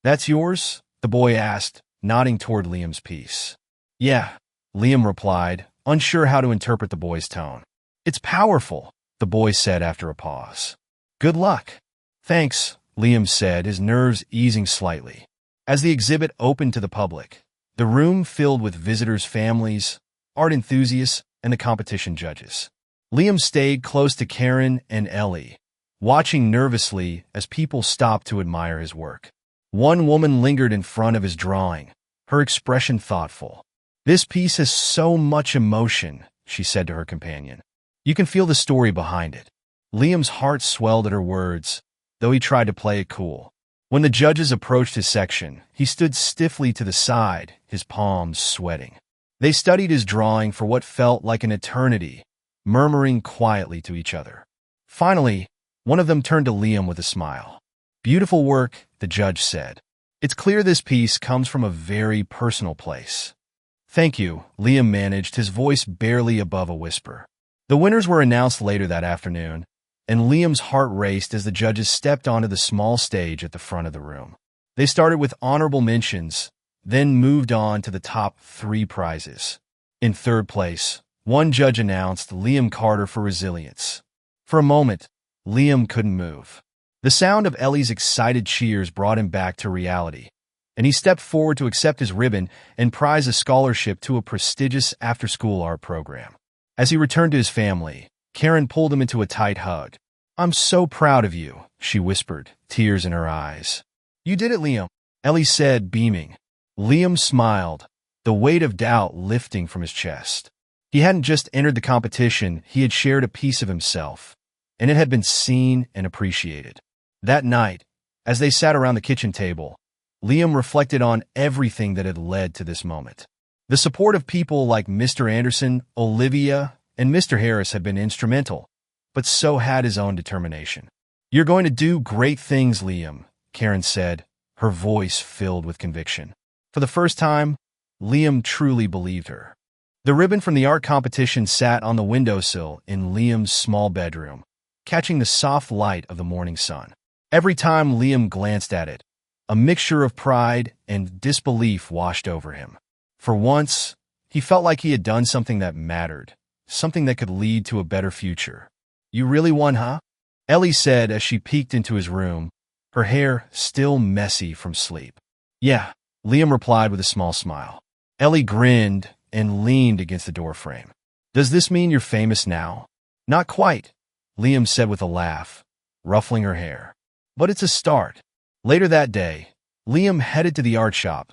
"That's yours?" the boy asked, nodding toward Liam's piece. "Yeah," Liam replied, unsure how to interpret the boy's tone. "It's powerful," the boy said after a pause. "Good luck." "Thanks," Liam said, his nerves easing slightly. As the exhibit opened to the public, the room filled with visitors' families, art enthusiasts, and the competition judges. Liam stayed close to Karen and Ellie, watching nervously as people stopped to admire his work. One woman lingered in front of his drawing, her expression thoughtful. "This piece has so much emotion," she said to her companion. "You can feel the story behind it." Liam's heart swelled at her words, though he tried to play it cool. When the judges approached his section, he stood stiffly to the side, his palms sweating. They studied his drawing for what felt like an eternity, murmuring quietly to each other. Finally, one of them turned to Liam with a smile. "Beautiful work," the judge said. "It's clear this piece comes from a very personal place." "Thank you," Liam managed, his voice barely above a whisper. The winners were announced later that afternoon, and Liam's heart raced as the judges stepped onto the small stage at the front of the room. They started with honorable mentions, then moved on to the top 3 prizes. In third place, one judge announced Liam Carter for resilience. For a moment, Liam couldn't move. The sound of Ellie's excited cheers brought him back to reality, and he stepped forward to accept his ribbon and prize a scholarship to a prestigious after-school art program. As he returned to his family, Karen pulled him into a tight hug. "I'm so proud of you," she whispered, tears in her eyes. "You did it, Liam," Ellie said, beaming. Liam smiled, the weight of doubt lifting from his chest. He hadn't just entered the competition, he had shared a piece of himself, and it had been seen and appreciated. That night, as they sat around the kitchen table, Liam reflected on everything that had led to this moment. The support of people like Mr. Anderson, Olivia, and Mr. Harris had been instrumental, but so had his own determination. "You're going to do great things, Liam," Karen said, her voice filled with conviction. For the first time, Liam truly believed her. The ribbon from the art competition sat on the windowsill in Liam's small bedroom, catching the soft light of the morning sun. Every time Liam glanced at it, a mixture of pride and disbelief washed over him. For once, he felt like he had done something that mattered, something that could lead to a better future. "You really won, huh?" Ellie said as she peeked into his room, her hair still messy from sleep. "Yeah," Liam replied with a small smile. Ellie grinned and leaned against the doorframe. "Does this mean you're famous now?" "Not quite," Liam said with a laugh, ruffling her hair. "But it's a start." Later that day, Liam headed to the art shop,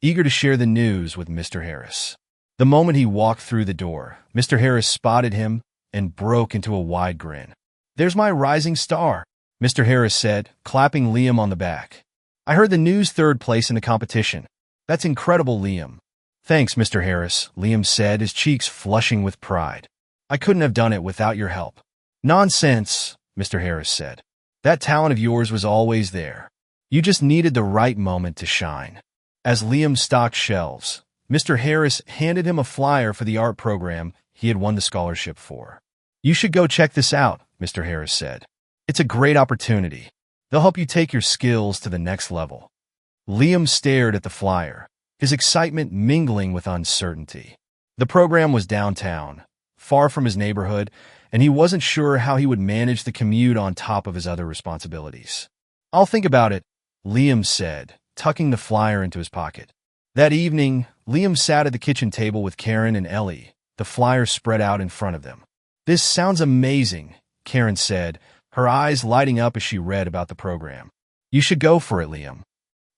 eager to share the news with Mr. Harris. The moment he walked through the door, Mr. Harris spotted him and broke into a wide grin. "There's my rising star," Mr. Harris said, clapping Liam on the back. "I heard the news 3rd place in the competition. That's incredible, Liam." "Thanks, Mr. Harris," Liam said, his cheeks flushing with pride. "I couldn't have done it without your help." "Nonsense," Mr. Harris said. "That talent of yours was always there. You just needed the right moment to shine." As Liam stocked shelves, Mr. Harris handed him a flyer for the art program he had won the scholarship for. "You should go check this out," Mr. Harris said. "It's a great opportunity. They'll help you take your skills to the next level." Liam stared at the flyer, his excitement mingling with uncertainty. The program was downtown, far from his neighborhood, and he wasn't sure how he would manage the commute on top of his other responsibilities. "I'll think about it," Liam said, tucking the flyer into his pocket. That evening, Liam sat at the kitchen table with Karen and Ellie, the flyer spread out in front of them. "This sounds amazing," Karen said, her eyes lighting up as she read about the program. "You should go for it, Liam."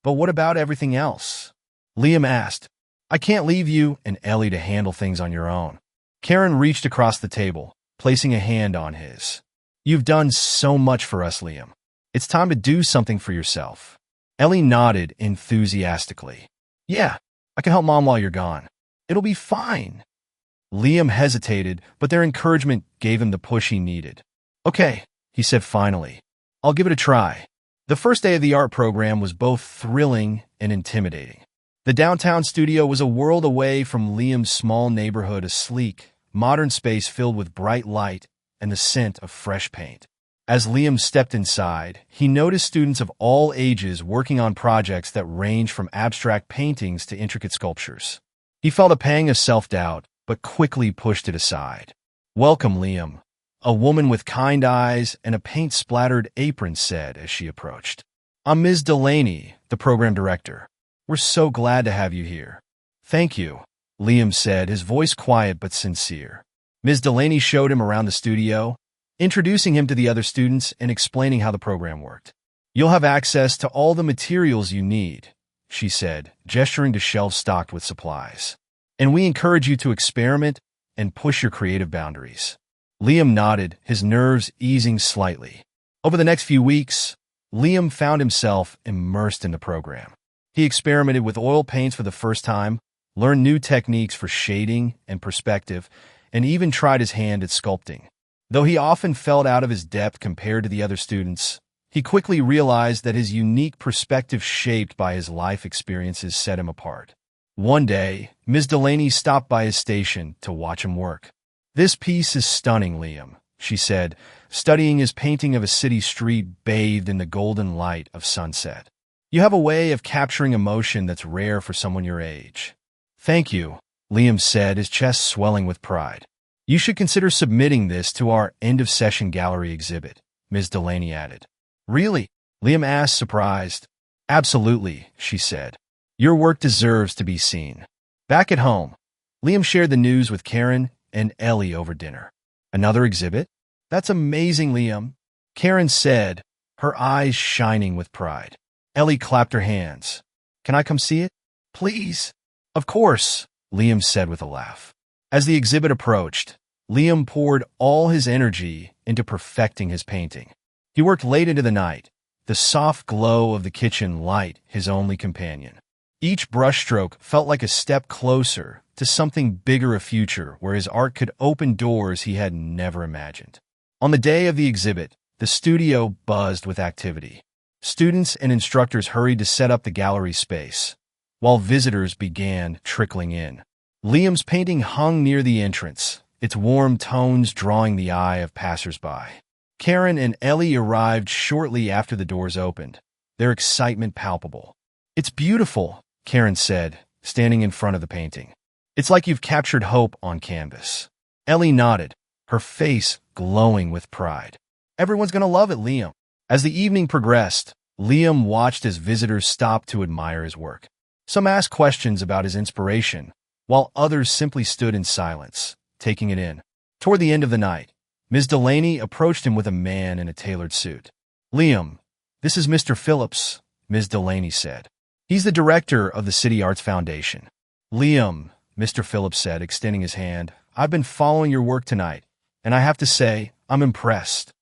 "But what about everything else?" Liam asked. "I can't leave you and Ellie to handle things on your own." Karen reached across the table, placing a hand on his. "You've done so much for us, Liam. It's time to do something for yourself." Ellie nodded enthusiastically. Yeah, I can help Mom while you're gone. It'll be fine. Liam hesitated, but their encouragement gave him the push he needed. Okay, he said finally. I'll give it a try. The first day of the art program was both thrilling and intimidating. The downtown studio was a world away from Liam's small neighborhood, a sleek, modern space filled with bright light and the scent of fresh paint. As Liam stepped inside, he noticed students of all ages working on projects that ranged from abstract paintings to intricate sculptures. He felt a pang of self-doubt, but quickly pushed it aside. Welcome, Liam, a woman with kind eyes and a paint-splattered apron said as she approached. I'm Ms. Delaney, the program director. We're so glad to have you here. Thank you, Liam said, his voice quiet but sincere. Ms. Delaney showed him around the studio, introducing him to the other students and explaining how the program worked. You'll have access to all the materials you need, she said, gesturing to shelves stocked with supplies. And we encourage you to experiment and push your creative boundaries. Liam nodded, his nerves easing slightly. Over the next few weeks, Liam found himself immersed in the program. He experimented with oil paints for the first time, learned new techniques for shading and perspective, and even tried his hand at sculpting. Though he often felt out of his depth compared to the other students, he quickly realized that his unique perspective shaped by his life experiences set him apart. One day, Ms. Delaney stopped by his station to watch him work. This piece is stunning, Liam, she said, studying his painting of a city street bathed in the golden light of sunset. You have a way of capturing emotion that's rare for someone your age. Thank you, Liam said, his chest swelling with pride. You should consider submitting this to our end-of-session gallery exhibit, Ms. Delaney added. Really? Liam asked, surprised. Absolutely, she said. Your work deserves to be seen. Back at home, Liam shared the news with Karen and Ellie over dinner. Another exhibit? That's amazing, Liam, Karen said, her eyes shining with pride. Ellie clapped her hands. Can I come see it? Please. Of course, Liam said with a laugh. As the exhibit approached, Liam poured all his energy into perfecting his painting. He worked late into the night, the soft glow of the kitchen light his only companion. Each brushstroke felt like a step closer to something bigger, a future where his art could open doors he had never imagined. On the day of the exhibit, the studio buzzed with activity. Students and instructors hurried to set up the gallery space, while visitors began trickling in. Liam's painting hung near the entrance, its warm tones drawing the eye of passers-by. Karen and Ellie arrived shortly after the doors opened, their excitement palpable. It's beautiful, Karen said, standing in front of the painting. It's like you've captured hope on canvas. Ellie nodded, her face glowing with pride. Everyone's going to love it, Liam. As the evening progressed, Liam watched as visitors stopped to admire his work. Some asked questions about his inspiration, while others simply stood in silence, taking it in. Toward the end of the night, Ms. Delaney approached him with a man in a tailored suit. Liam, this is Mr. Phillips, Ms. Delaney said. He's the director of the City Arts Foundation. Liam, Mr. Phillips said, extending his hand, I've been following your work tonight, and I have to say, I'm impressed.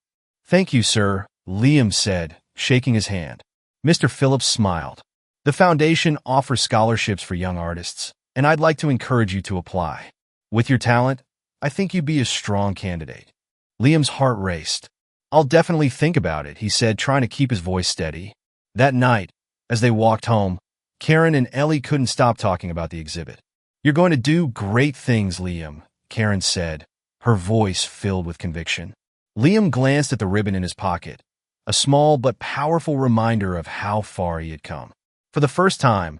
Thank you, sir, Liam said, shaking his hand. Mr. Phillips smiled. The foundation offers scholarships for young artists, and I'd like to encourage you to apply. With your talent, I think you'd be a strong candidate. Liam's heart raced. I'll definitely think about it, he said, trying to keep his voice steady. That night, as they walked home, Karen and Ellie couldn't stop talking about the exhibit. You're going to do great things, Liam, Karen said, her voice filled with conviction. Liam glanced at the ribbon in his pocket, a small but powerful reminder of how far he had come. For the first time,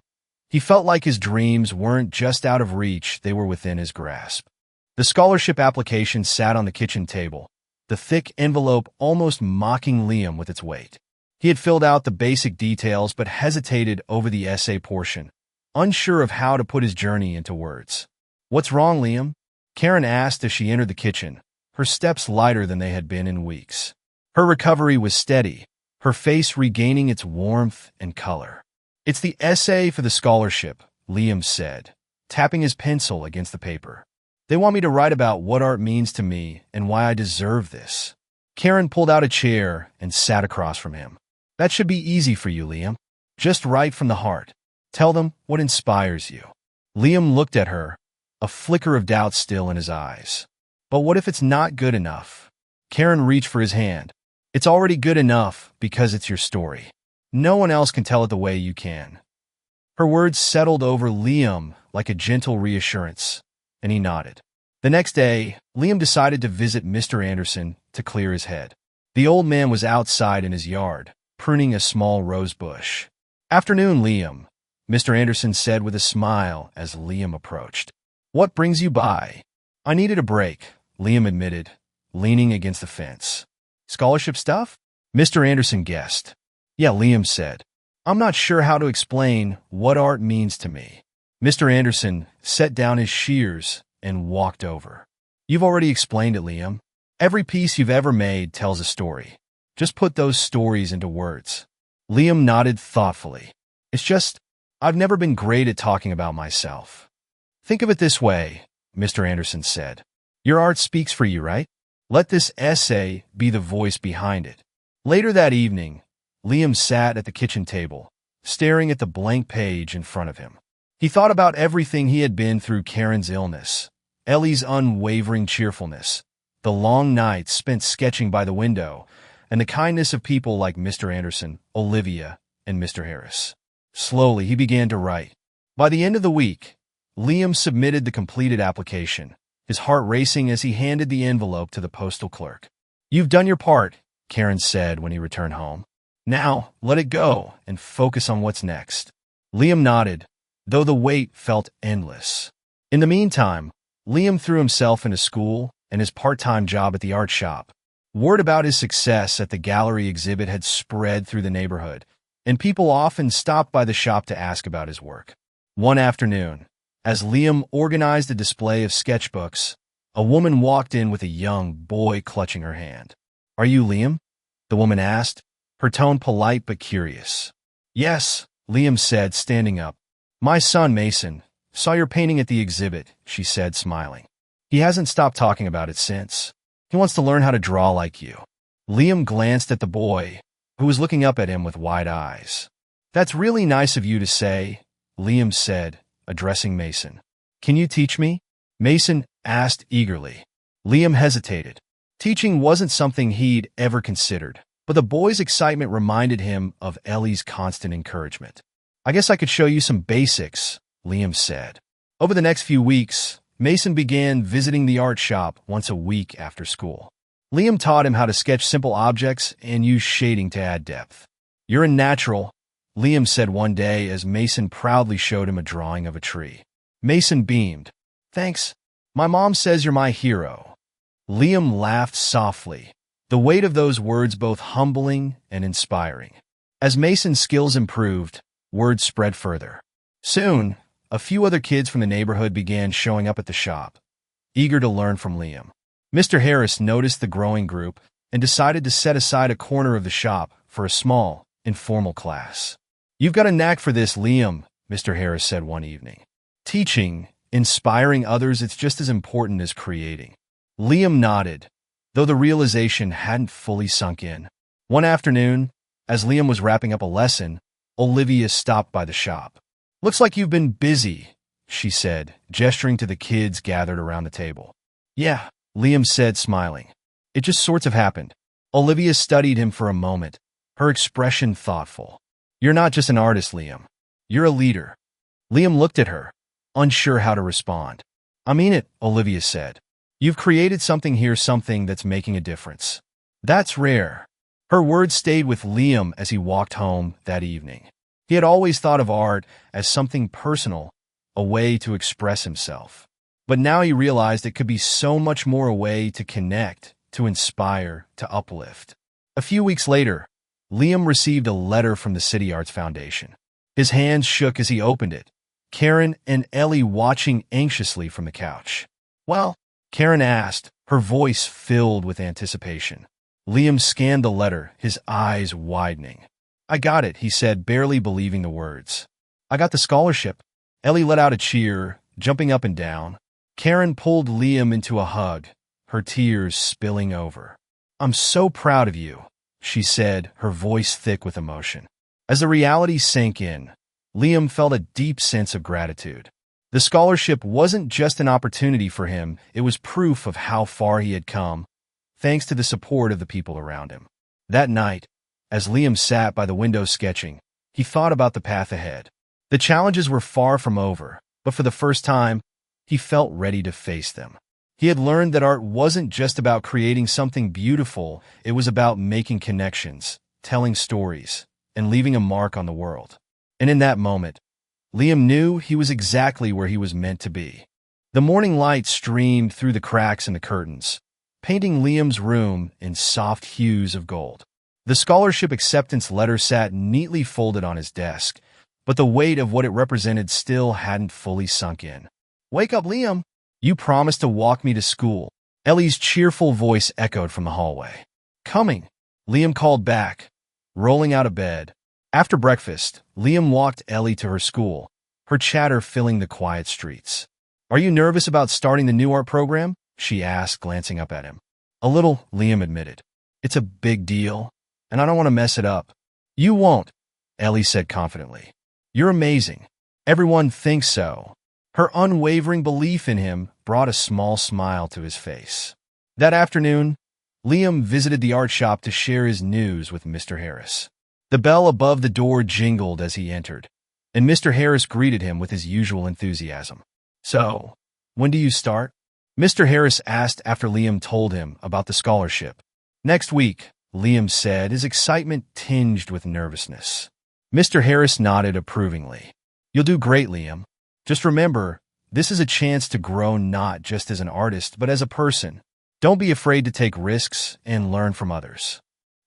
he felt like his dreams weren't just out of reach, they were within his grasp. The scholarship application sat on the kitchen table, the thick envelope almost mocking Liam with its weight. He had filled out the basic details but hesitated over the essay portion, unsure of how to put his journey into words. What's wrong, Liam? Karen asked as she entered the kitchen, her steps lighter than they had been in weeks. Her recovery was steady, her face regaining its warmth and color. It's the essay for the scholarship, Liam said, tapping his pencil against the paper. They want me to write about what art means to me and why I deserve this. Karen pulled out a chair and sat across from him. That should be easy for you, Liam. Just right from the heart. Tell them what inspires you. Liam looked at her, a flicker of doubt still in his eyes. But what if it's not good enough? Karen reached for his hand. It's already good enough because it's your story. No one else can tell it the way you can. Her words settled over Liam like a gentle reassurance, and he nodded. The next day, Liam decided to visit Mr. Anderson to clear his head. The old man was outside in his yard, pruning a small rose bush. "Afternoon, Liam," Mr. Anderson said with a smile as Liam approached. "What brings you by?" "I needed a break," Liam admitted, leaning against the fence. "Scholarship stuff?" Mr. Anderson guessed. "Yeah," Liam said. "I'm not sure how to explain what art means to me." Mr. Anderson set down his shears and walked over. "You've already explained it, Liam. Every piece you've ever made tells a story. Just put those stories into words." Liam nodded thoughtfully. "It's just, I've never been great at talking about myself." "Think of it this way," Mr. Anderson said. "Your art speaks for you, right? Let this essay be the voice behind it." Later that evening, Liam sat at the kitchen table, staring at the blank page in front of him. He thought about everything he had been through: Karen's illness, Ellie's unwavering cheerfulness, the long nights spent sketching by the window, and the kindness of people like Mr. Anderson, Olivia, and Mr. Harris. Slowly, he began to write. By the end of the week, Liam submitted the completed application, his heart racing as he handed the envelope to the postal clerk. "You've done your part," Karen said when he returned home. "Now, let it go and focus on what's next." Liam nodded, though the wait felt endless. In the meantime, Liam threw himself into school and his part-time job at the art shop. Word about his success at the gallery exhibit had spread through the neighborhood, and people often stopped by the shop to ask about his work. One afternoon, as Liam organized a display of sketchbooks, a woman walked in with a young boy clutching her hand. "Are you Liam?" the woman asked, her tone polite but curious. "Yes," Liam said, standing up. "My son, Mason, saw your painting at the exhibit," she said, smiling. "He hasn't stopped talking about it since. He wants to learn how to draw like you." Liam glanced at the boy, who was looking up at him with wide eyes. "That's really nice of you to say," Liam said, addressing Mason. "Can you teach me?" Mason asked eagerly. Liam hesitated. Teaching wasn't something he'd ever considered, but the boy's excitement reminded him of Ellie's constant encouragement. "I guess I could show you some basics," Liam said. Over the next few weeks, Mason began visiting the art shop once a week after school. Liam taught him how to sketch simple objects and use shading to add depth. "You're a natural," Liam said one day as Mason proudly showed him a drawing of a tree. Mason beamed. "Thanks. My mom says you're my hero." Liam laughed softly, the weight of those words both humbling and inspiring. As Mason's skills improved, word spread further. Soon, a few other kids from the neighborhood began showing up at the shop, eager to learn from Liam. Mr. Harris noticed the growing group and decided to set aside a corner of the shop for a small, informal class. "You've got a knack for this, Liam," Mr. Harris said one evening. "Teaching, inspiring others, it's just as important as creating." Liam nodded, though the realization hadn't fully sunk in. One afternoon, as Liam was wrapping up a lesson, Olivia stopped by the shop. "Looks like you've been busy," she said, gesturing to the kids gathered around the table. "Yeah," Liam said, smiling. "It just sorts of happened." Olivia studied him for a moment, her expression thoughtful. "You're not just an artist, Liam. You're a leader." Liam looked at her, unsure how to respond. "I mean it," Olivia said. "You've created something here, something that's making a difference. That's rare." Her words stayed with Liam as he walked home that evening. He had always thought of art as something personal, a way to express himself. But now he realized it could be so much more: a way to connect, to inspire, to uplift. A few weeks later, Liam received a letter from the City Arts Foundation. His hands shook as he opened it, Karen and Ellie watching anxiously from the couch. "Well?" Karen asked, her voice filled with anticipation. Liam scanned the letter, his eyes widening. "I got it," he said, barely believing the words. "I got the scholarship." Ellie let out a cheer, jumping up and down. Karen pulled Liam into a hug, her tears spilling over. "I'm so proud of you," she said, her voice thick with emotion. As the reality sank in, Liam felt a deep sense of gratitude. The scholarship wasn't just an opportunity for him, it was proof of how far he had come, thanks to the support of the people around him. That night, as Liam sat by the window sketching, he thought about the path ahead. The challenges were far from over, but for the first time, he felt ready to face them. He had learned that art wasn't just about creating something beautiful, it was about making connections, telling stories, and leaving a mark on the world. And in that moment, Liam knew he was exactly where he was meant to be. The morning light streamed through the cracks in the curtains, painting Liam's room in soft hues of gold. The scholarship acceptance letter sat neatly folded on his desk, but the weight of what it represented still hadn't fully sunk in. "Wake up, Liam! You promised to walk me to school." Ellie's cheerful voice echoed from the hallway. "Coming," Liam called back, rolling out of bed. After breakfast, Liam walked Ellie to her school, her chatter filling the quiet streets. "Are you nervous about starting the new art program?" she asked, glancing up at him. "A little," Liam admitted. "It's a big deal, and I don't want to mess it up." "You won't," Ellie said confidently. "You're amazing. Everyone thinks so." Her unwavering belief in him brought a small smile to his face. That afternoon, Liam visited the art shop to share his news with Mr. Harris. The bell above the door jingled as he entered, and Mr. Harris greeted him with his usual enthusiasm. "So, when do you start?" Mr. Harris asked after Liam told him about the scholarship. "Next week," Liam said, his excitement tinged with nervousness. Mr. Harris nodded approvingly. "You'll do great, Liam. Just remember, this is a chance to grow not just as an artist, but as a person. Don't be afraid to take risks and learn from others."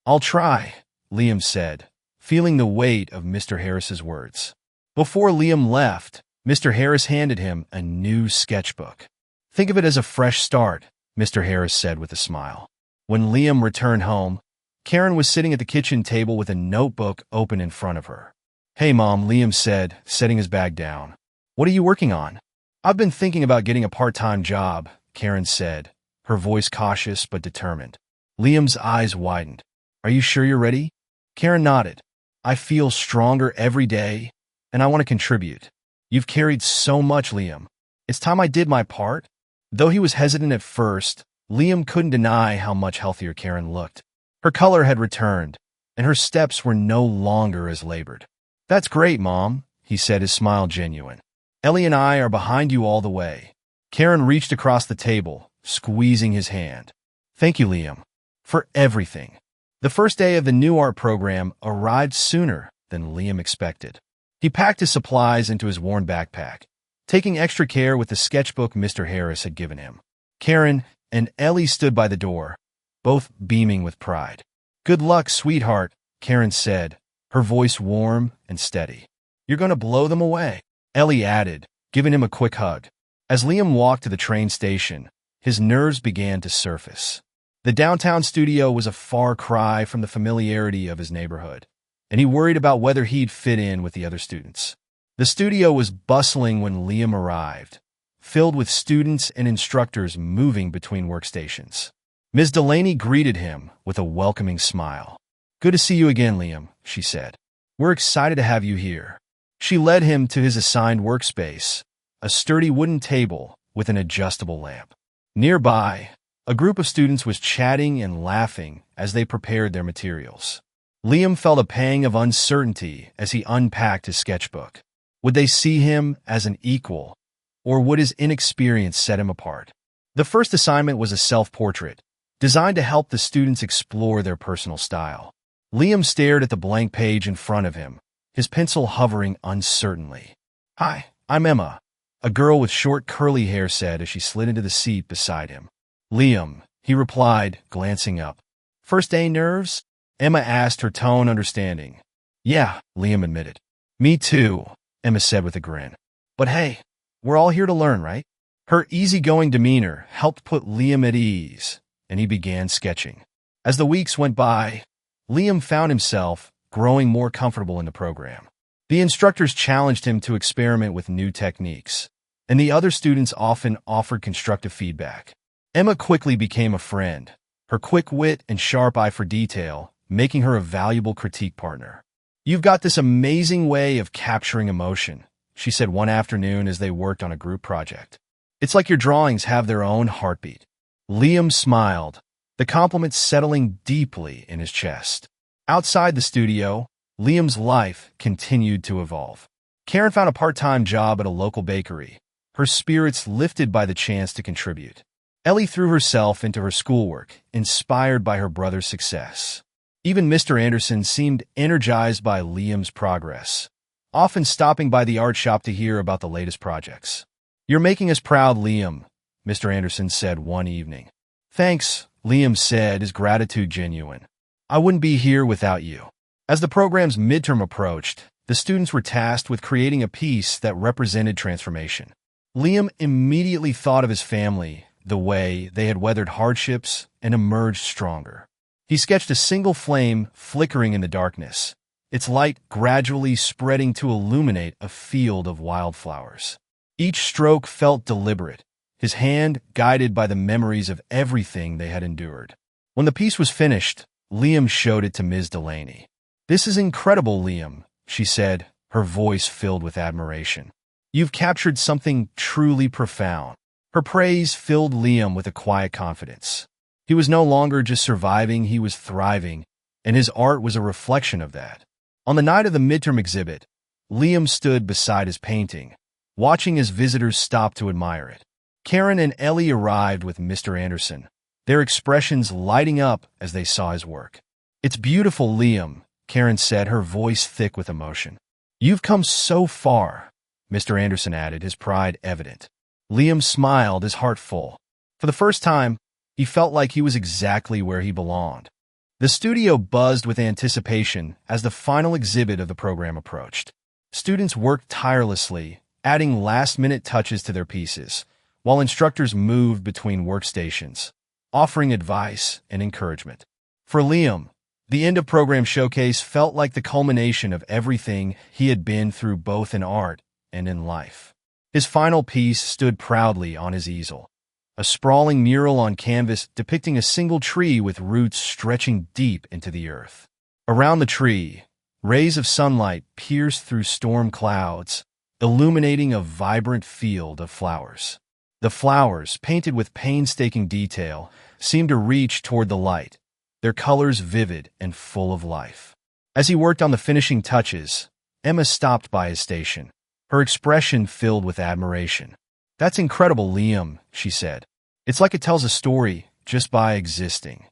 "I'll try," Liam said, feeling the weight of Mr. Harris's words. Before Liam left, Mr. Harris handed him a new sketchbook. "Think of it as a fresh start," Mr. Harris said with a smile. When Liam returned home, Karen was sitting at the kitchen table with a notebook open in front of her. "Hey, Mom," Liam said, setting his bag down. "What are you working on?" "I've been thinking about getting a part-time job," Karen said, her voice cautious but determined. Liam's eyes widened. "Are you sure you're ready?" Karen nodded. "I feel stronger every day, and I want to contribute." "You've carried so much, Liam. It's time I did my part." Though he was hesitant at first, Liam couldn't deny how much healthier Karen looked. Her color had returned, and her steps were no longer as labored. "That's great, Mom," he said, his smile genuine. "Ellie and I are behind you all the way." Karen reached across the table, squeezing his hand. "Thank you, Liam, for everything." The first day of the new art program arrived sooner than Liam expected. He packed his supplies into his worn backpack, taking extra care with the sketchbook Mr. Harris had given him. Karen and Ellie stood by the door, both beaming with pride. "Good luck, sweetheart," Karen said, her voice warm and steady. "You're going to blow them away," Ellie added, giving him a quick hug. As Liam walked to the train station, his nerves began to surface. The downtown studio was a far cry from the familiarity of his neighborhood, and he worried about whether he'd fit in with the other students. The studio was bustling when Liam arrived, filled with students and instructors moving between workstations. Ms. Delaney greeted him with a welcoming smile. "Good to see you again, Liam," she said. "We're excited to have you here." She led him to his assigned workspace, a sturdy wooden table with an adjustable lamp. Nearby, a group of students was chatting and laughing as they prepared their materials. Liam felt a pang of uncertainty as he unpacked his sketchbook. Would they see him as an equal, or would his inexperience set him apart? The first assignment was a self-portrait, designed to help the students explore their personal style. Liam stared at the blank page in front of him, his pencil hovering uncertainly. "Hi, I'm Emma," a girl with short curly hair said as she slid into the seat beside him. "Liam," he replied, glancing up. "First day nerves?" Emma asked, her tone understanding. "Yeah," Liam admitted. "Me too," Emma said with a grin. "But hey, we're all here to learn, right?" Her easygoing demeanor helped put Liam at ease, and he began sketching. As the weeks went by, Liam found himself growing more comfortable in the program. The instructors challenged him to experiment with new techniques, and the other students often offered constructive feedback. Emma quickly became a friend, her quick wit and sharp eye for detail making her a valuable critique partner. You've got this amazing way of capturing emotion, she said one afternoon as they worked on a group project. It's like your drawings have their own heartbeat. Liam smiled, the compliment settling deeply in his chest. Outside the studio, Liam's life continued to evolve. Karen found a part-time job at a local bakery, her spirits lifted by the chance to contribute. Ellie threw herself into her schoolwork, inspired by her brother's success. Even Mr. Anderson seemed energized by Liam's progress, often stopping by the art shop to hear about the latest projects. "You're making us proud, Liam," Mr. Anderson said one evening. "Thanks," Liam said, his gratitude genuine. "I wouldn't be here without you." As the program's midterm approached, the students were tasked with creating a piece that represented transformation. Liam immediately thought of his family, the way they had weathered hardships and emerged stronger. He sketched a single flame flickering in the darkness, its light gradually spreading to illuminate a field of wildflowers. Each stroke felt deliberate, his hand guided by the memories of everything they had endured. When the piece was finished, Liam showed it to Ms. Delaney. "This is incredible, Liam," she said, her voice filled with admiration. "You've captured something truly profound." Her praise filled Liam with a quiet confidence. He was no longer just surviving, he was thriving, and his art was a reflection of that. On the night of the midterm exhibit, Liam stood beside his painting, watching as visitors stopped to admire it. Karen and Ellie arrived with Mr. Anderson, their expressions lighting up as they saw his work. "It's beautiful, Liam," Karen said, her voice thick with emotion. "You've come so far," Mr. Anderson added, his pride evident. Liam smiled, his heart full. For the first time, he felt like he was exactly where he belonged. The studio buzzed with anticipation as the final exhibit of the program approached. Students worked tirelessly, adding last-minute touches to their pieces, while instructors moved between workstations, offering advice and encouragement. For Liam, the end-of-program showcase felt like the culmination of everything he had been through both in art and in life. His final piece stood proudly on his easel, a sprawling mural on canvas depicting a single tree with roots stretching deep into the earth. Around the tree, rays of sunlight pierced through storm clouds, illuminating a vibrant field of flowers. The flowers, painted with painstaking detail, seemed to reach toward the light, their colors vivid and full of life. As he worked on the finishing touches, Emma stopped by his station, her expression filled with admiration. "That's incredible, Liam," she said. "It's like it tells a story just by existing."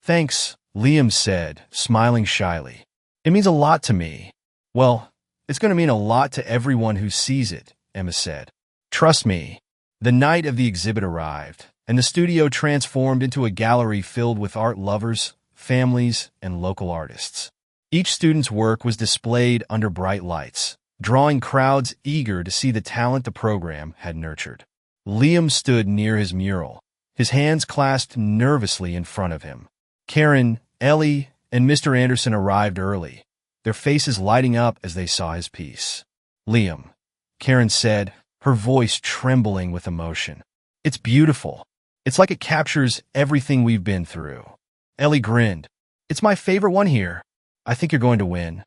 "Thanks," Liam said, smiling shyly. "It means a lot to me." "Well, it's going to mean a lot to everyone who sees it," Emma said. "Trust me." The night of the exhibit arrived, and the studio transformed into a gallery filled with art lovers, families, and local artists. Each student's work was displayed under bright lights, drawing crowds eager to see the talent the program had nurtured. Liam stood near his mural, his hands clasped nervously in front of him. Karen, Ellie, and Mr. Anderson arrived early, their faces lighting up as they saw his piece. "Liam," Karen said, her voice trembling with emotion. "It's beautiful. It's like it captures everything we've been through." Ellie grinned. "It's my favorite one here. I think you're going to win."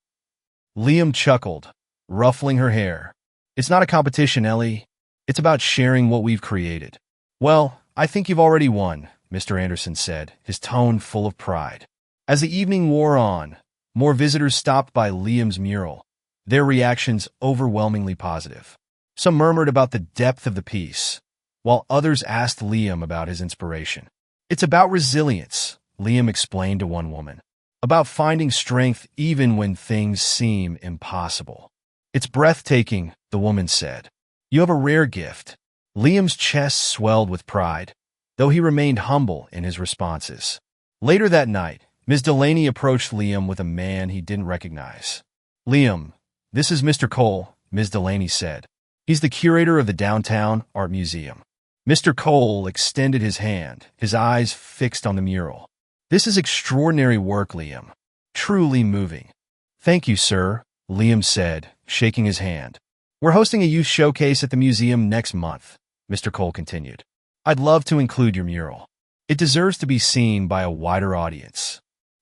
Liam chuckled, ruffling her hair. "It's not a competition, Ellie. It's about sharing what we've created." "Well, I think you've already won," Mr. Anderson said, his tone full of pride. As the evening wore on, more visitors stopped by Liam's mural, their reactions overwhelmingly positive. Some murmured about the depth of the piece, while others asked Liam about his inspiration. "It's about resilience," Liam explained to one woman. "About finding strength even when things seem impossible." "It's breathtaking," the woman said. "You have a rare gift." Liam's chest swelled with pride, though he remained humble in his responses. Later that night, Ms. Delaney approached Liam with a man he didn't recognize. "Liam, this is Mr. Cole," Ms. Delaney said. "He's the curator of the Downtown Art Museum." Mr. Cole extended his hand, his eyes fixed on the mural. "This is extraordinary work, Liam. Truly moving." "Thank you, sir," Liam said, shaking his hand. "We're hosting a youth showcase at the museum next month," Mr. Cole continued. "I'd love to include your mural. It deserves to be seen by a wider audience."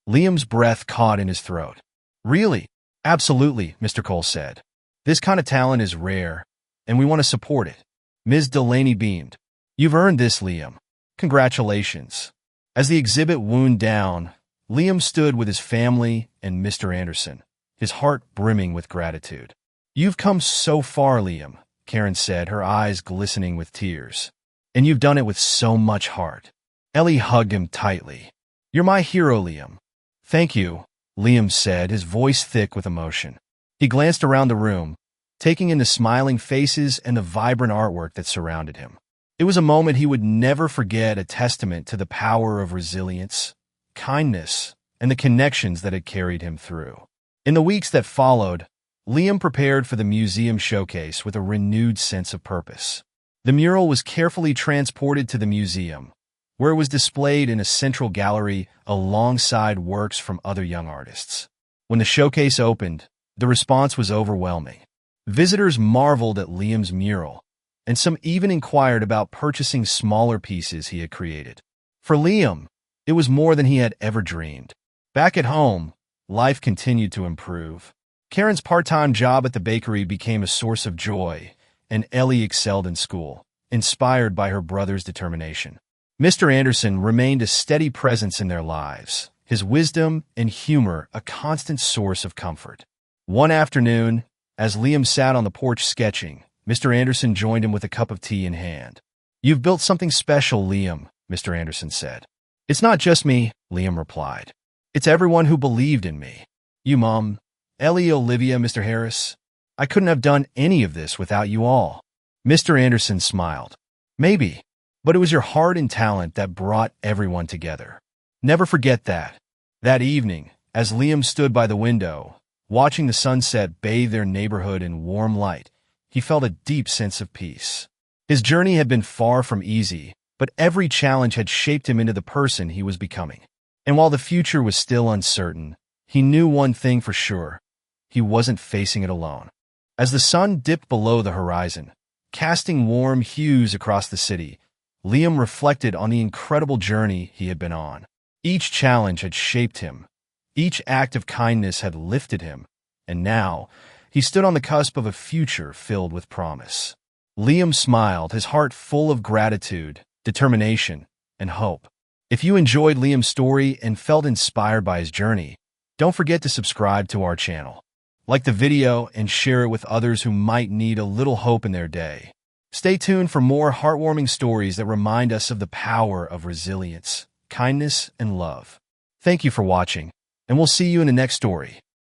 Liam's breath caught in his throat. "Really? Absolutely, Mr. Cole said. This kind of talent is rare, and we want to support it. Ms. Delaney beamed. You've earned this, Liam. Congratulations. As the exhibit wound down, Liam stood with his family and Mr. Anderson, his heart brimming with gratitude. You've come so far, Liam, Karen said, her eyes glistening with tears. And you've done it with so much heart. Ellie hugged him tightly. You're my hero, Liam. Thank you, Liam said, his voice thick with emotion. He glanced around the room, taking in the smiling faces and the vibrant artwork that surrounded him. It was a moment he would never forget, a testament to the power of resilience, kindness, and the connections that had carried him through. In the weeks that followed, Liam prepared for the museum showcase with a renewed sense of purpose. The mural was carefully transported to the museum, where it was displayed in a central gallery alongside works from other young artists. When the showcase opened, the response was overwhelming. Visitors marveled at Liam's mural, and some even inquired about purchasing smaller pieces he had created. For Liam, it was more than he had ever dreamed. Back at home, life continued to improve. Karen's part-time job at the bakery became a source of joy, and Ellie excelled in school, inspired by her brother's determination. Mr. Anderson remained a steady presence in their lives, his wisdom and humor a constant source of comfort. One afternoon, as Liam sat on the porch sketching, Mr. Anderson joined him with a cup of tea in hand. You've built something special, Liam, Mr. Anderson said. It's not just me, Liam replied. It's everyone who believed in me. You, Mom, Ellie, Olivia, Mr. Harris. I couldn't have done any of this without you all. Mr. Anderson smiled. Maybe, but it was your heart and talent that brought everyone together. Never forget that. That evening, as Liam stood by the window, watching the sunset bathe their neighborhood in warm light, he felt a deep sense of peace. His journey had been far from easy, but every challenge had shaped him into the person he was becoming. And while the future was still uncertain, he knew one thing for sure: he wasn't facing it alone. As the sun dipped below the horizon, casting warm hues across the city, Liam reflected on the incredible journey he had been on. Each challenge had shaped him. Each act of kindness had lifted him. And now, he stood on the cusp of a future filled with promise. Liam smiled, his heart full of gratitude, determination, and hope. If you enjoyed Liam's story and felt inspired by his journey, don't forget to subscribe to our channel. Like the video and share it with others who might need a little hope in their day. Stay tuned for more heartwarming stories that remind us of the power of resilience, kindness, and love. Thank you for watching, and we'll see you in the next story.